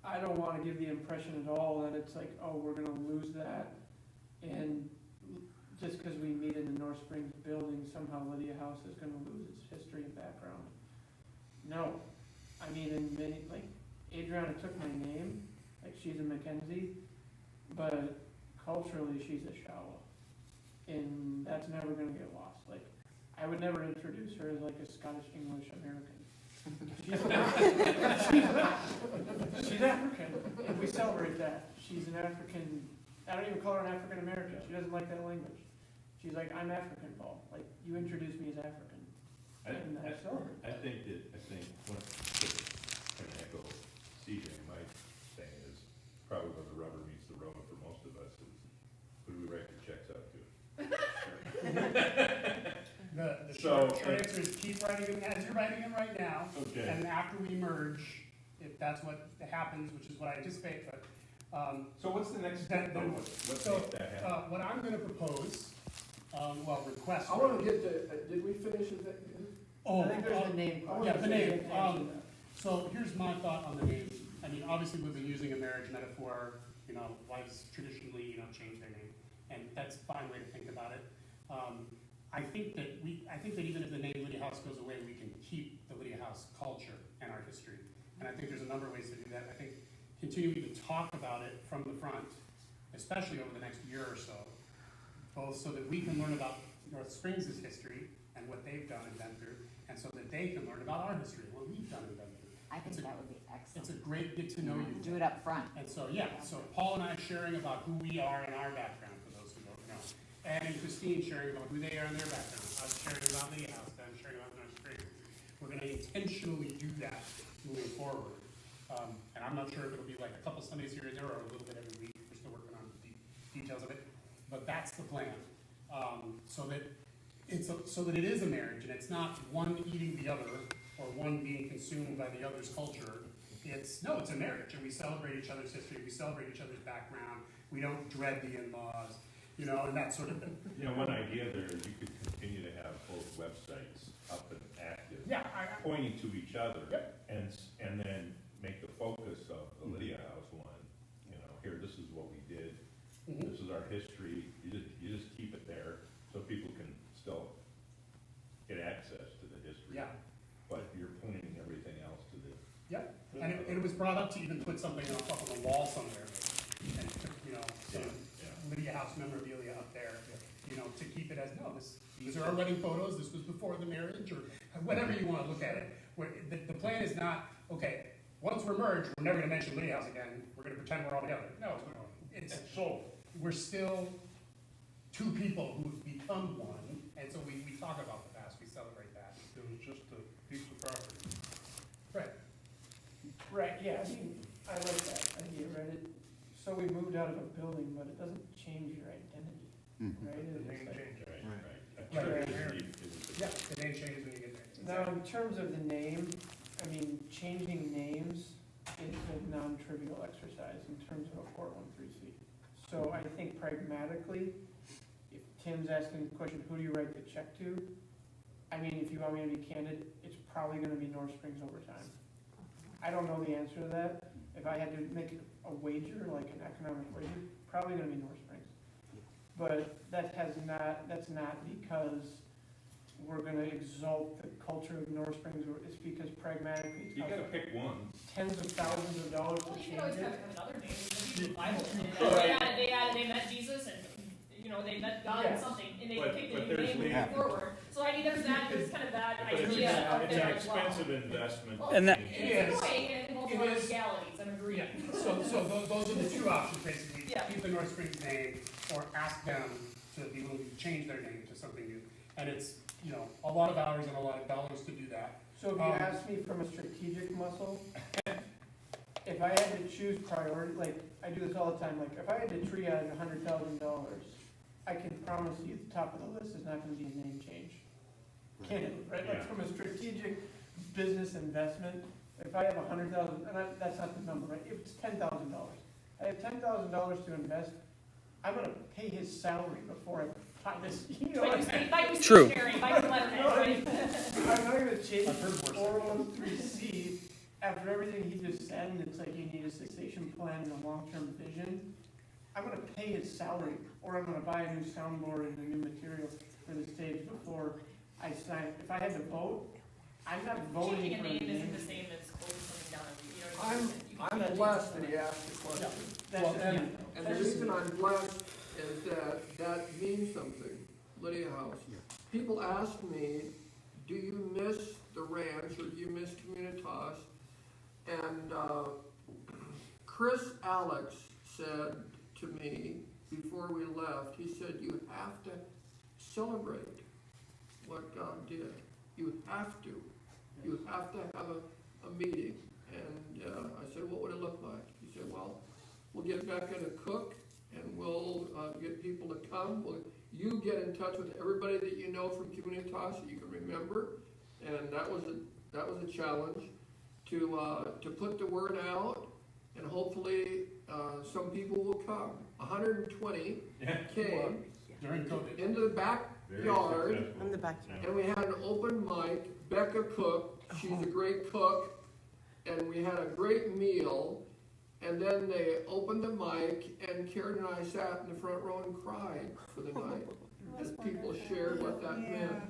I don't want to give the impression at all that it's like, oh, we're going to lose that. And just because we meet in the North Springs building, somehow Lydia House is going to lose its history and background. No. I mean, in many, like, Adriana took my name, like, she's a Mackenzie, but culturally she's a Shawa. And that's never going to get lost. Like, I would never introduce her as, like, a Scottish English American. She's African, and we celebrate that. She's an African, I don't even call her an African American. She doesn't like that language. She's like, I'm African, Paul. Like, you introduce me as African. And I celebrate that. I think what, kind of echo CJ and Mike saying is probably when the rubber meets the road for most of us is who do we write the checks out to? The So, short answer is keep writing them as you're writing them right now. Okay. And after we merge, if that's what happens, which is what I anticipate, but. So what's the next step? What makes that happen? What I'm gonna propose, request. I want to get to, did we finish it? Oh, I think there's the name. yeah, the name. So here's my thought on the name. I mean, obviously, we've been using a marriage metaphor, you know, wives traditionally, you know, change their name, and that's a fine way to think about it. I think that even if the name Lydia House goes away, we can keep the Lydia House culture and our history. And I think there's a number of ways to do that. I think continuing to talk about it from the front, especially over the next year or so, both so that we can learn about North Springs' history and what they've done and been through, and so that they can learn about our history and what we've done and been through. I think that would be excellent. It's a great get to know you. Do it up front. And so, yeah, so Paul and I sharing about who we are and our background, for those who don't know. And Christine sharing about who they are and their background. Us sharing about Lydia House, them sharing about North Springs. We're gonna intentionally do that moving forward. And I'm not sure if it'll be like a couple Sundays here and there or a little bit every week. We're still working on the details of it. But that's the plan. So that it is a marriage and it's not one eating the other or one being consumed by the other's culture. It's a marriage, and we celebrate each other's history, we celebrate each other's background, we don't dread the in-laws, and that sort of thing. One idea there is you could continue to have both websites up and active. Yeah, pointing to each other. Yep. And then make the focus of the Lydia House one, here, this is what we did, this is our history, you just keep it there so people can still get access to the history. Yeah. But you're pointing everything else to the. Yep, and it was brought up to even put something on top of the wall somewhere, maybe, and some Lydia House memorabilia up there, to keep it as, these are our wedding photos, this was before the marriage, or whatever you wanna look at it. The plan is not, okay, once we're merged, we're never gonna mention Lydia House again, we're gonna pretend we're all together. No, we're still two people who've become one, and so we talk about the past, we celebrate that. It was just a piece of property. Right. Right, yeah, I like that idea, right? So we moved out of a building, but it doesn't change your identity, right? The It's name like- change. Right. Yeah, the name changes when you get there. Now, in terms of the name, changing names is a non-trivial exercise in terms of a 413C. So I think pragmatically, if Tim's asking the question, who do you write the check to? If you want me to be candid, it's probably gonna be North Springs over time. I don't know the answer to that. If I had to make a wager, like an economic wager, probably gonna be North Springs. But that's not because we're gonna exalt the culture of North Springs, it's because pragmatically, You gotta pick one. tens of thousands of dollars to Well, you change can always have it. another name, the Bible, they met Jesus and, they met God and Yes. something, and they But picked a new there's name moving the- forward. So there's kind of that But it's idea out an there as well. expensive investment. Well, And that- it's annoying and multiple It is. legalities, I'm agreeing. Yeah, so those are the two options, basically. Yeah. Keep the North Springs name, or ask them to be willing to change their name to something new. And it's, a lot of hours and a lot of dollars to do that. So if you ask me from a strategic muscle, if I had to choose priority, like, I do this all the time, like, if I had to triage $100,000, I can promise you the top of the list is not gonna be a name change. Candidly, right? Like, Yeah. from a strategic business investment, if I have 100,000, and that's not the number, right? If it's $10,000, I have $10,000 to invest, I'm gonna pay his salary before I buy this, Buy you True. stationery, buy you letterhead, right? I'm not gonna change I've heard worse. 413C after everything he just said, and it's like you need a succession plan and a long-term vision. I'm gonna pay his salary, or I'm gonna buy a new soundboard and a new material for the stage before I sign. If I had to vote, I'm not voting Changing a for a name isn't name. the same as closing something down, you know what I mean? You I'm can't blessed change that he asked the question. That's- And the that's- reason I'm blessed is that means something, Lydia House. People ask me, do you miss the ranch or do you miss Communitas? And Chris Alex said to me before we left, he said, you have to celebrate what God did. You have to. You have to have a meeting. And I said, what would it look like? He said, well, we'll get Becca to cook, and we'll get people to come. You get in touch with everybody that you know from Communitas that you can remember, and that was a challenge to put the word out, and hopefully some people will come. 120 came During COVID. into the backyard, In the backyard. and we had an open mic. Becca cooked. She's a great cook. And we had a great meal, and then they opened the mic, and Karen and I sat in the front row and cried for the night, as people shared what that meant.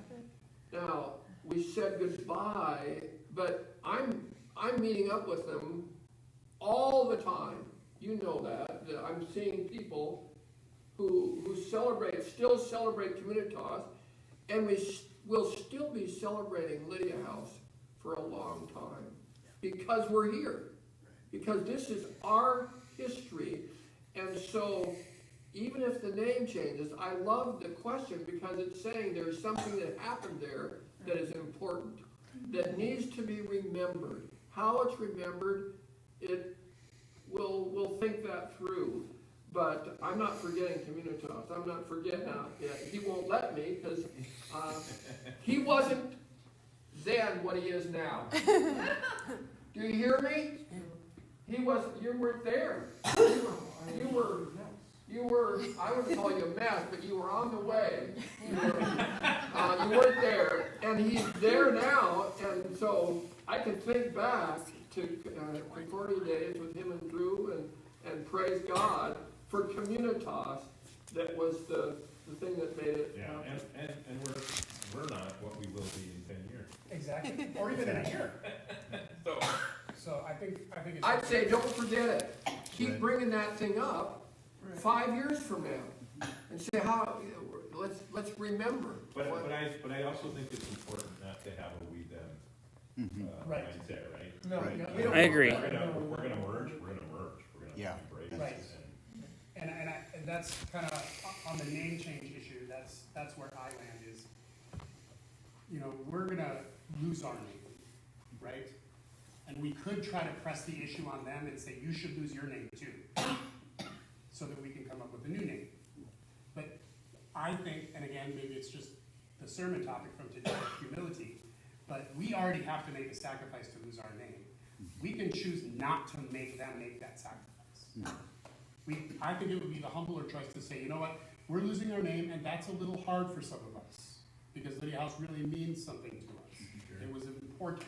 Now, we said goodbye, but I'm meeting up with them all the time. You know that I'm seeing people who still celebrate Communitas, and we will still be celebrating Lydia House for a long time. Because we're here. Because this is our history. And so, even if the name changes, I love the question because it's saying there's something that happened there that is important. that needs to be remembered. How it's remembered, we'll think that through. But I'm not forgetting Communitas. I'm not forgetting he won't let me because he wasn't then what he is now. Do you hear me? You weren't there. You were, I wouldn't call you a mess, but you were on the way. You weren't there, and he's there now, and so I can think back to 40 days with him and Drew, and praise God for Communitas. That was the thing that made it happen. And we're not what we will be in 10 years. Exactly, or even in a year. So I think it's. I'd say don't forget it. Keep bringing that thing up 5 years from now, and say how. Let's remember. But I also think it's important not to have a we them mindset, right? No, Right. no, I agree. We're gonna merge. We're gonna Yeah. embrace Right. it. And that's kind of on the name change issue. That's where I land is. You know, we're gonna lose our name, right? And we could try to press the issue on them and say you should lose your name too, so that we can come up with a new name. But I think, and again, maybe it's just the sermon topic from today, humility. But we already have to make a sacrifice to lose our name. We can choose not to make them make that sacrifice. I think it would be the humbler choice to say, you know what, we're losing our name, and that's a little hard for some of us, because Lydia House really means something to us. It was important.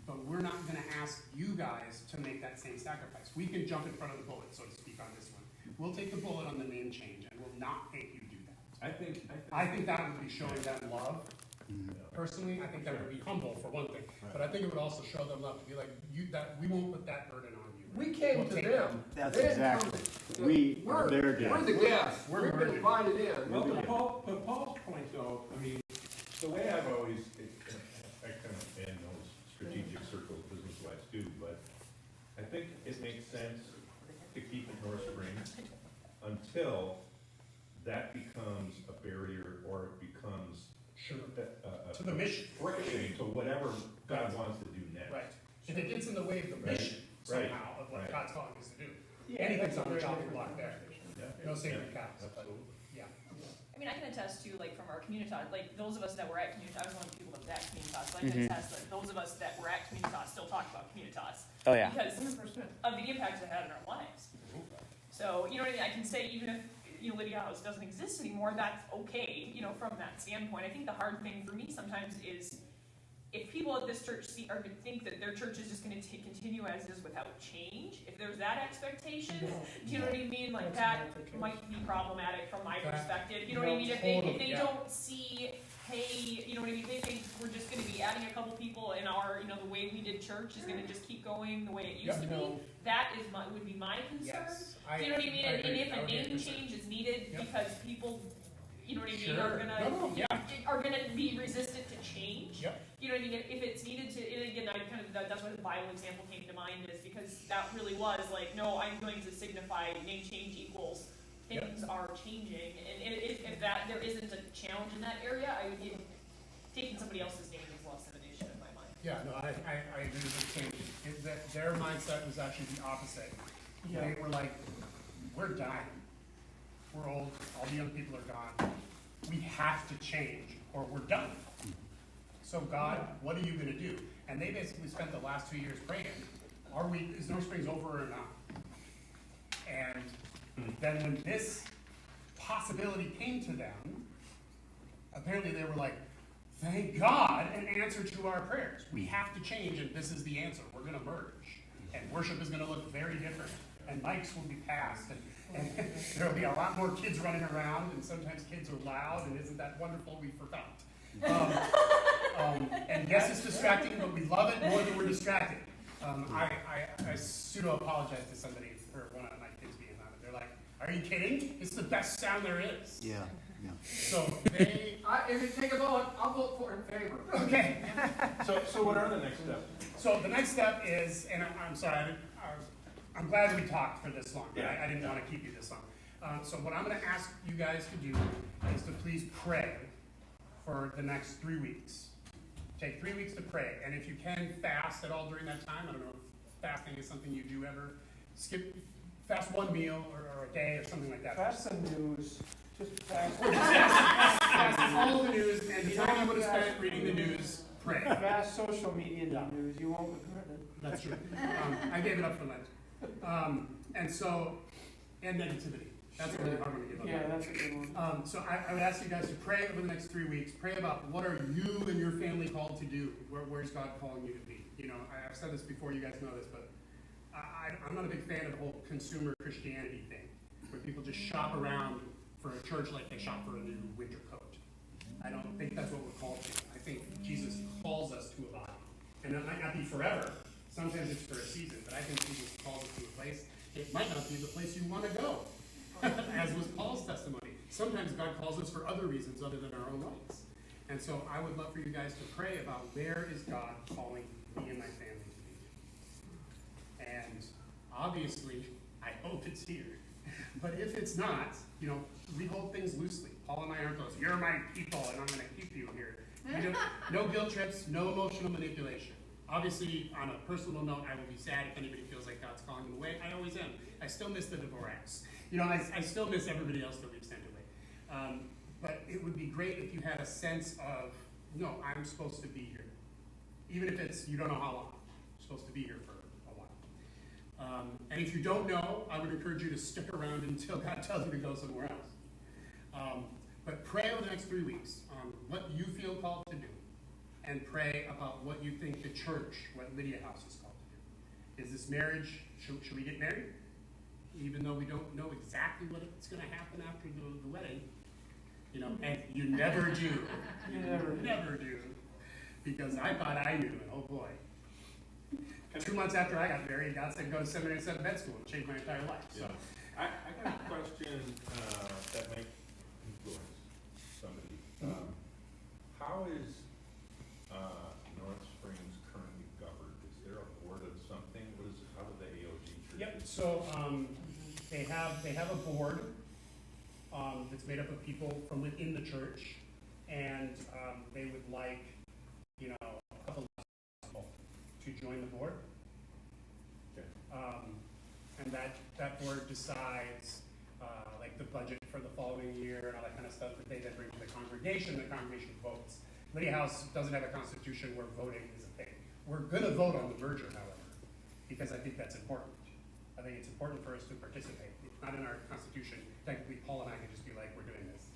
But we're not gonna ask you guys to make that same sacrifice. We can jump in front of the bullet, so to speak, on this one. We'll take the bullet on the name change, and we'll not make you do that. I think that would be showing them love. Personally, I think that would be humble for one thing, but I think it would also show them love to be like, we won't put that burden on you. We came We'll to take them. That's They didn't exactly. come- We We're are their We're the guests. guests. We're We've been merging. invited in. Well, but Paul's point though, I mean, the way I've always, I kind of in those strategic circles business-wise too, but I think it makes sense to keep it North Springs until that becomes a barrier or it becomes To the mission. friction to whatever God wants to do next. Right. If it gets in the way of the mission somehow of what Right. God's calling us to do, anything's on the chopping block there. Yeah. No sacred cows. but, Absolutely. Yeah. I mean, I can attest to, like, from our Communitas, like, those of us that were at Communitas, I was one of the people that was at Communitas, so I can attest that those of us that were at Communitas still talk about Communitas. Oh, yeah. Because of the impact it had on our lives. So, you know what I mean, I can say, even if, you know, Lydia House doesn't exist anymore, that's okay, you know, from that standpoint. I think the hard thing for me sometimes is, if people at this church think that their church is just gonna continue as is without change, if there's that expectation, do you know what I mean? Like, that might be problematic from my perspective, you know what I mean? If they don't see, hey, you know what I mean, they think we're just gonna be adding a couple people and our, you know, the way we did church is gonna just keep going the way it used to be, that is would be my concern. Yes. Do you know what I mean? And if That a would be a name concern. change is needed because people, you know what I mean, Sure. are gonna be resistant to change. Yep. You know what I mean? If it's needed to, and again, that's why the Bible example came to mind, is because that really was like, no, I'm going to signify name change equals things are changing, and if there isn't a challenge in that area, I would give taking somebody else's name is less of an issue in my mind. Yeah, no, I agree with the same. Their mindset was actually the opposite. They were like, we're dying. We're old, all the young people are gone. We have to change or we're done. So God, what are you gonna do? And they basically spent the last 2 years praying, is North Springs over or not? And then when this possibility came to them, apparently they were like, thank God, an answer to our prayers. We have to change, and this is the answer. We're gonna merge. And worship is gonna look very different. And mics will be passed, and there'll be a lot more kids running around, and sometimes kids are loud, and isn't that wonderful? We forgot. And yes, it's distracting, but we love it more than we're distracted. I pseudo-apologize to somebody for one of my kids being on it. They're like, are you kidding? It's the best sound there is. Yeah. So they... If you take a vote, I'll vote for in favor. Okay. So what are the next steps? So the next step is, and I'm sorry, I'm glad we talked for this long. Yeah. I didn't want to keep you this long. So what I'm going to ask you guys to do is to please pray for the next 3 weeks. take 3 weeks to pray, and if you can fast at all during that time, I don't know if fasting is something you do ever, fast one meal or a day or something like that. Fast the news, just fast. Fast all the news, and the time you would have spent reading the news, pray. Fast social media news, you won't regret it. That's true. I gave it up for Lent. And negativity. That's a really hard one to give up. Yeah, that's a good one. So I would ask you guys to pray over the next 3 weeks. Pray about what are you and your family called to do? Where's God calling you to be? You know, I've said this before, you guys know this, but I'm not a big fan of the whole consumer Christianity thing, where people just shop around for a church like they shop for a new winter coat. I don't think that's what we're called to. I think Jesus calls us to a body. And that might not be forever. Sometimes it's for a season, but I think Jesus calls us to a place. It might not be the place you want to go, as was Paul's testimony. Sometimes God calls us for other reasons other than our own lives. And so I would love for you guys to pray about where is God calling me and my family to be. And obviously, I hope it's here. But if it's not, you know, we hold things loosely. Paul and I aren't those, you're my people and I'm going to keep you here. No guilt trips, no emotional manipulation. Obviously, on a personal note, I will be sad if anybody feels like God's calling them away. I always am. I still miss the Dvorak's. You know, I still miss everybody else that we've sent away. But it would be great if you had a sense of, no, I'm supposed to be here. Even if it's, you don't know how long. You're supposed to be here for a while. And if you don't know, I would encourage you to stick around until God tells you to go somewhere else. But pray over the next 3 weeks on what you feel called to do. And pray about what you think the church, what Lydia House is called to do. Is this marriage, should we get married? Even though we don't know exactly what's going to happen after the wedding. You know, and you never do. You never do. Because I thought I knew, and oh boy. 2 months after I got married, God said go to seminary and set med school. It changed my entire life. So. Yeah. I got a question that might influence somebody. How is North Springs currently governed? Is there a board of something? How do the AOG churches? Yep. So they have a board that's made up of people from within the church, and they would like, you know, a couple of people to join the board. Okay. And that board decides like the budget for the following year and all that kind of stuff that they then bring to the congregation. The congregation votes. Lydia House doesn't have a constitution where voting is a thing. We're going to vote on the merger, however, because I think that's important. I think it's important for us to participate. It's not in our constitution. Technically, Paul and I can just be like, we're doing this,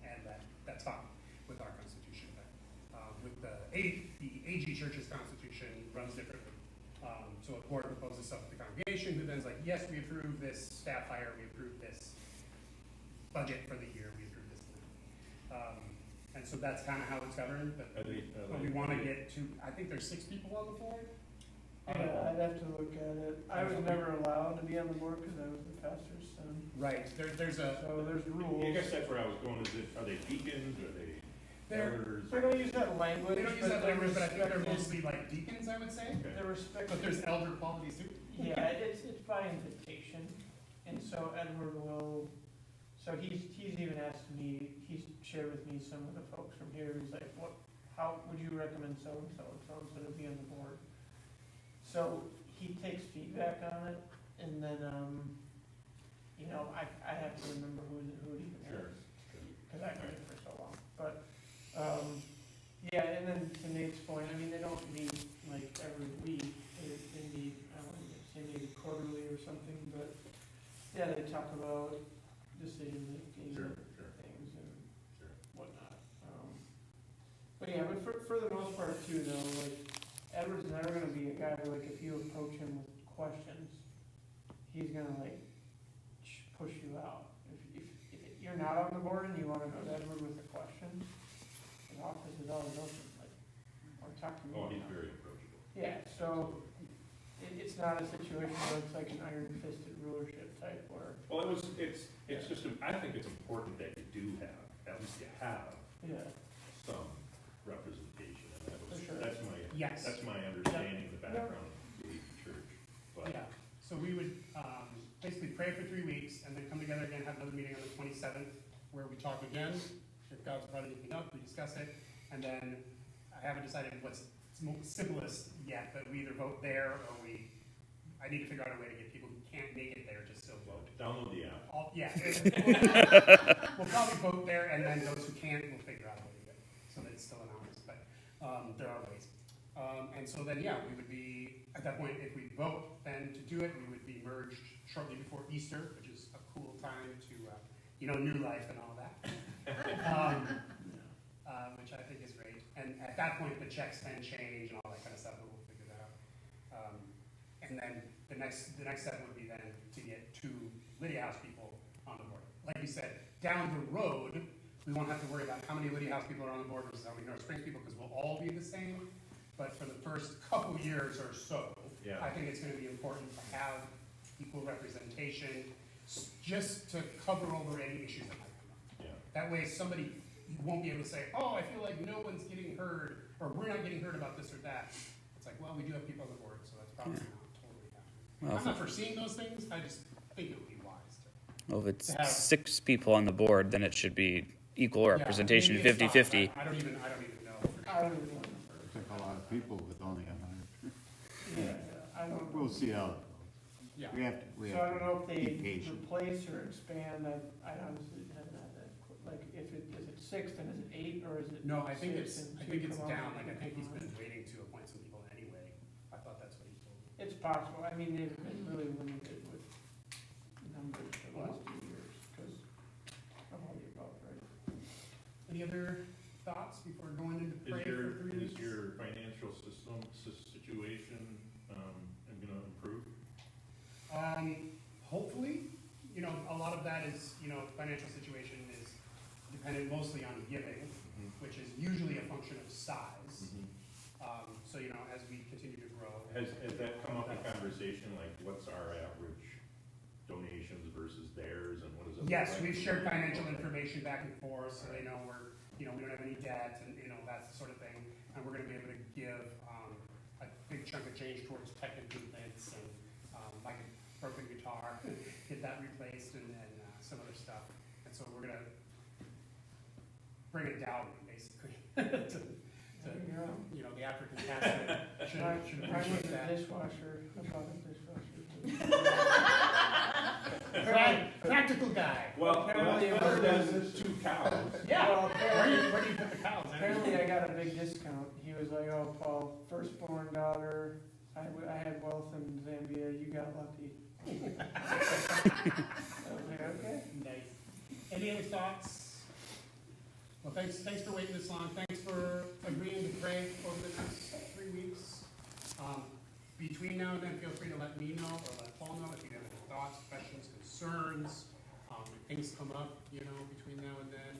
and that's fine with our constitution. But with the AG Church's constitution runs differently. So a board proposes stuff to the congregation, who then's like, yes, we approve this staff hire, we approve this budget for the year, we approve this. And so that's kind of how it's governed. But we want to get to, I think there's 6 people on the board. Yeah, I'd have to look at it. I was never allowed to be on the board because I was the pastor's son. Right. There's rules. I guess that's where I was going. Are they deacons? Are they elders? They don't use that language. They don't use that language, but I think they're mostly like deacons, I would say. Okay. They're respected. But there's elder qualities too. Yeah, it's by invitation, and so Edward will. So he's even asked me. He's shared with me some of the folks from here. He's like, how would you recommend so and so to be on the board? So he takes feedback on it, and then you know, I have to remember who it even is, because I've been it for so long. But yeah, and then to Nate's point, I mean, they don't meet like every week. They meet, I don't know, say maybe quarterly or something. But yeah, they talk about decision making things and whatnot. But yeah, but for the most part too, though, like Edward's never going to be a guy who, like, if you approach him with questions, he's going to like push you out. If you're not on the board and you want to go to Edward with a question, his office is always open. Like, or talk to me. Oh, he's very approachable. Yeah, so it's not a situation where it's like an iron-fisted rulership type where. Well, it's just, I think it's important that you do have, at least you have some representation. And that's my understanding of the background of the church. But yeah, so we would basically pray for 3 weeks and then come together again, have another meeting on the 27th where we talk again. If God's brought anything up, we discuss it. And then I haven't decided what's simplest yet, but we either vote there or I need to figure out a way to get people who can't make it there to still vote. Download the app. Yeah. We'll probably vote there, and then those who can't, we'll figure out a way to do it, so that it's still anonymous, but there are ways. And so then, yeah, we would be, at that point, if we vote then to do it, we would be merged shortly before Easter, which is a cool time to, new life and all that. Which I think is great. And at that point, the checks then change and all that kind of stuff, but we'll figure that out. And then the next step would be then to get 2 Lydia House people on the board. Like you said, down the road, we won't have to worry about how many Lydia House people are on the board versus how many North Springs people, because we'll all be the same. But for the first couple years or so, Yeah. I think it's going to be important to have equal representation, just to cover over any issues that might come up. Yeah. That way, somebody won't be able to say, "Oh, I feel like no one's getting heard," or "We're not getting heard about this or that." It's like, well, we do have people on the board, so that's probably not totally happening. Well, I'm not foreseeing those things. I just think it would be wise to. Well, if it's To have- 6 people on the board, then it should be equal representation, Yeah, maybe it's not. 50-50. I don't even know. I don't even know. It's like a lot of people with only 100. Yeah, I don't. We'll see how it goes. Yeah. We So I have don't know if to they be patient. replace or expand, I honestly have not that, like, is it 6, then is it 8, or is it? No, I think 6 it's and 2 down. come out? Like, I think he's been waiting to appoint some people anyway. I thought that's what he told me. It's possible, I mean, they've been really limited with numbers for the last 2 years, because of all the above, right? Any other thoughts before going into pray for 3 weeks? Is your financial situation, gonna improve? Hopefully, a lot of that is, financial situation is dependent mostly on giving, which is usually a function of size. So, as we continue to grow. Has that come up in conversation, like what's our average donations versus theirs, and what is it? Yes, we've shared financial information back and forth, so they know we don't have any debt, and, that's the sort of thing. And we're gonna be able to give, a big chunk of change towards tech improvements and, like a broken guitar, get that replaced, and then, some other stuff. And so we're gonna bring it down, basically, to, the African casket should I was appreciate a that. dishwasher, I bought a dishwasher. Practical guy. Well, Apparently that's better than 2 cows. Yeah, Well, where do you put the cows? Apparently I got a big discount. He was like, "Oh, Paul, firstborn daughter, I had wealth in Zambia, you got lucky." I was like, okay. Nice. Any other thoughts? Well, thanks for waiting this long. Thanks for agreeing to pray over the next 3 weeks. Between now and then, feel free to let me know or let Paul know if you have any thoughts, questions, concerns, if things come up, between now and then,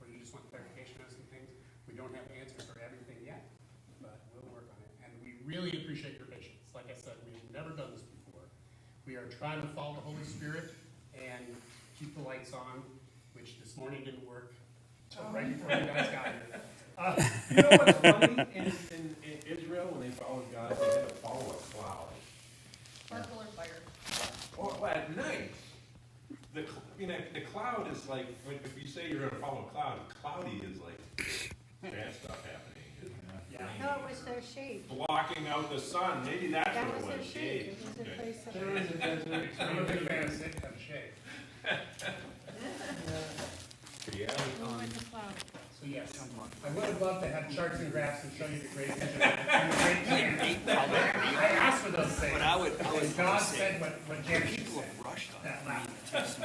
or you just want clarification on some things. We don't have answers for everything yet, but we'll work on it. And we really appreciate your patience. Like I said, we've never done this before. We are trying to follow the Holy Spirit and keep the lights on, which this morning didn't work until right before you guys got here. You know what's funny? In Israel, when they followed God, they had to follow a cloud. Sparkle or fire? Well, at night, the cloud is like, if you say you're gonna follow a cloud, cloudy is like bad stuff happening. Yeah. No, it was their shade. Blocking out the sun, maybe that's That what it was their was, shade. shade. It was a Okay. place of. There was a desert. I'm a big fan of sitting on shade. Yeah. We went to cloud. So yes, I would have loved to have charts and graphs and show you the great vision and the great plan. I asked for those things. And God said what James said. Rushed on That last.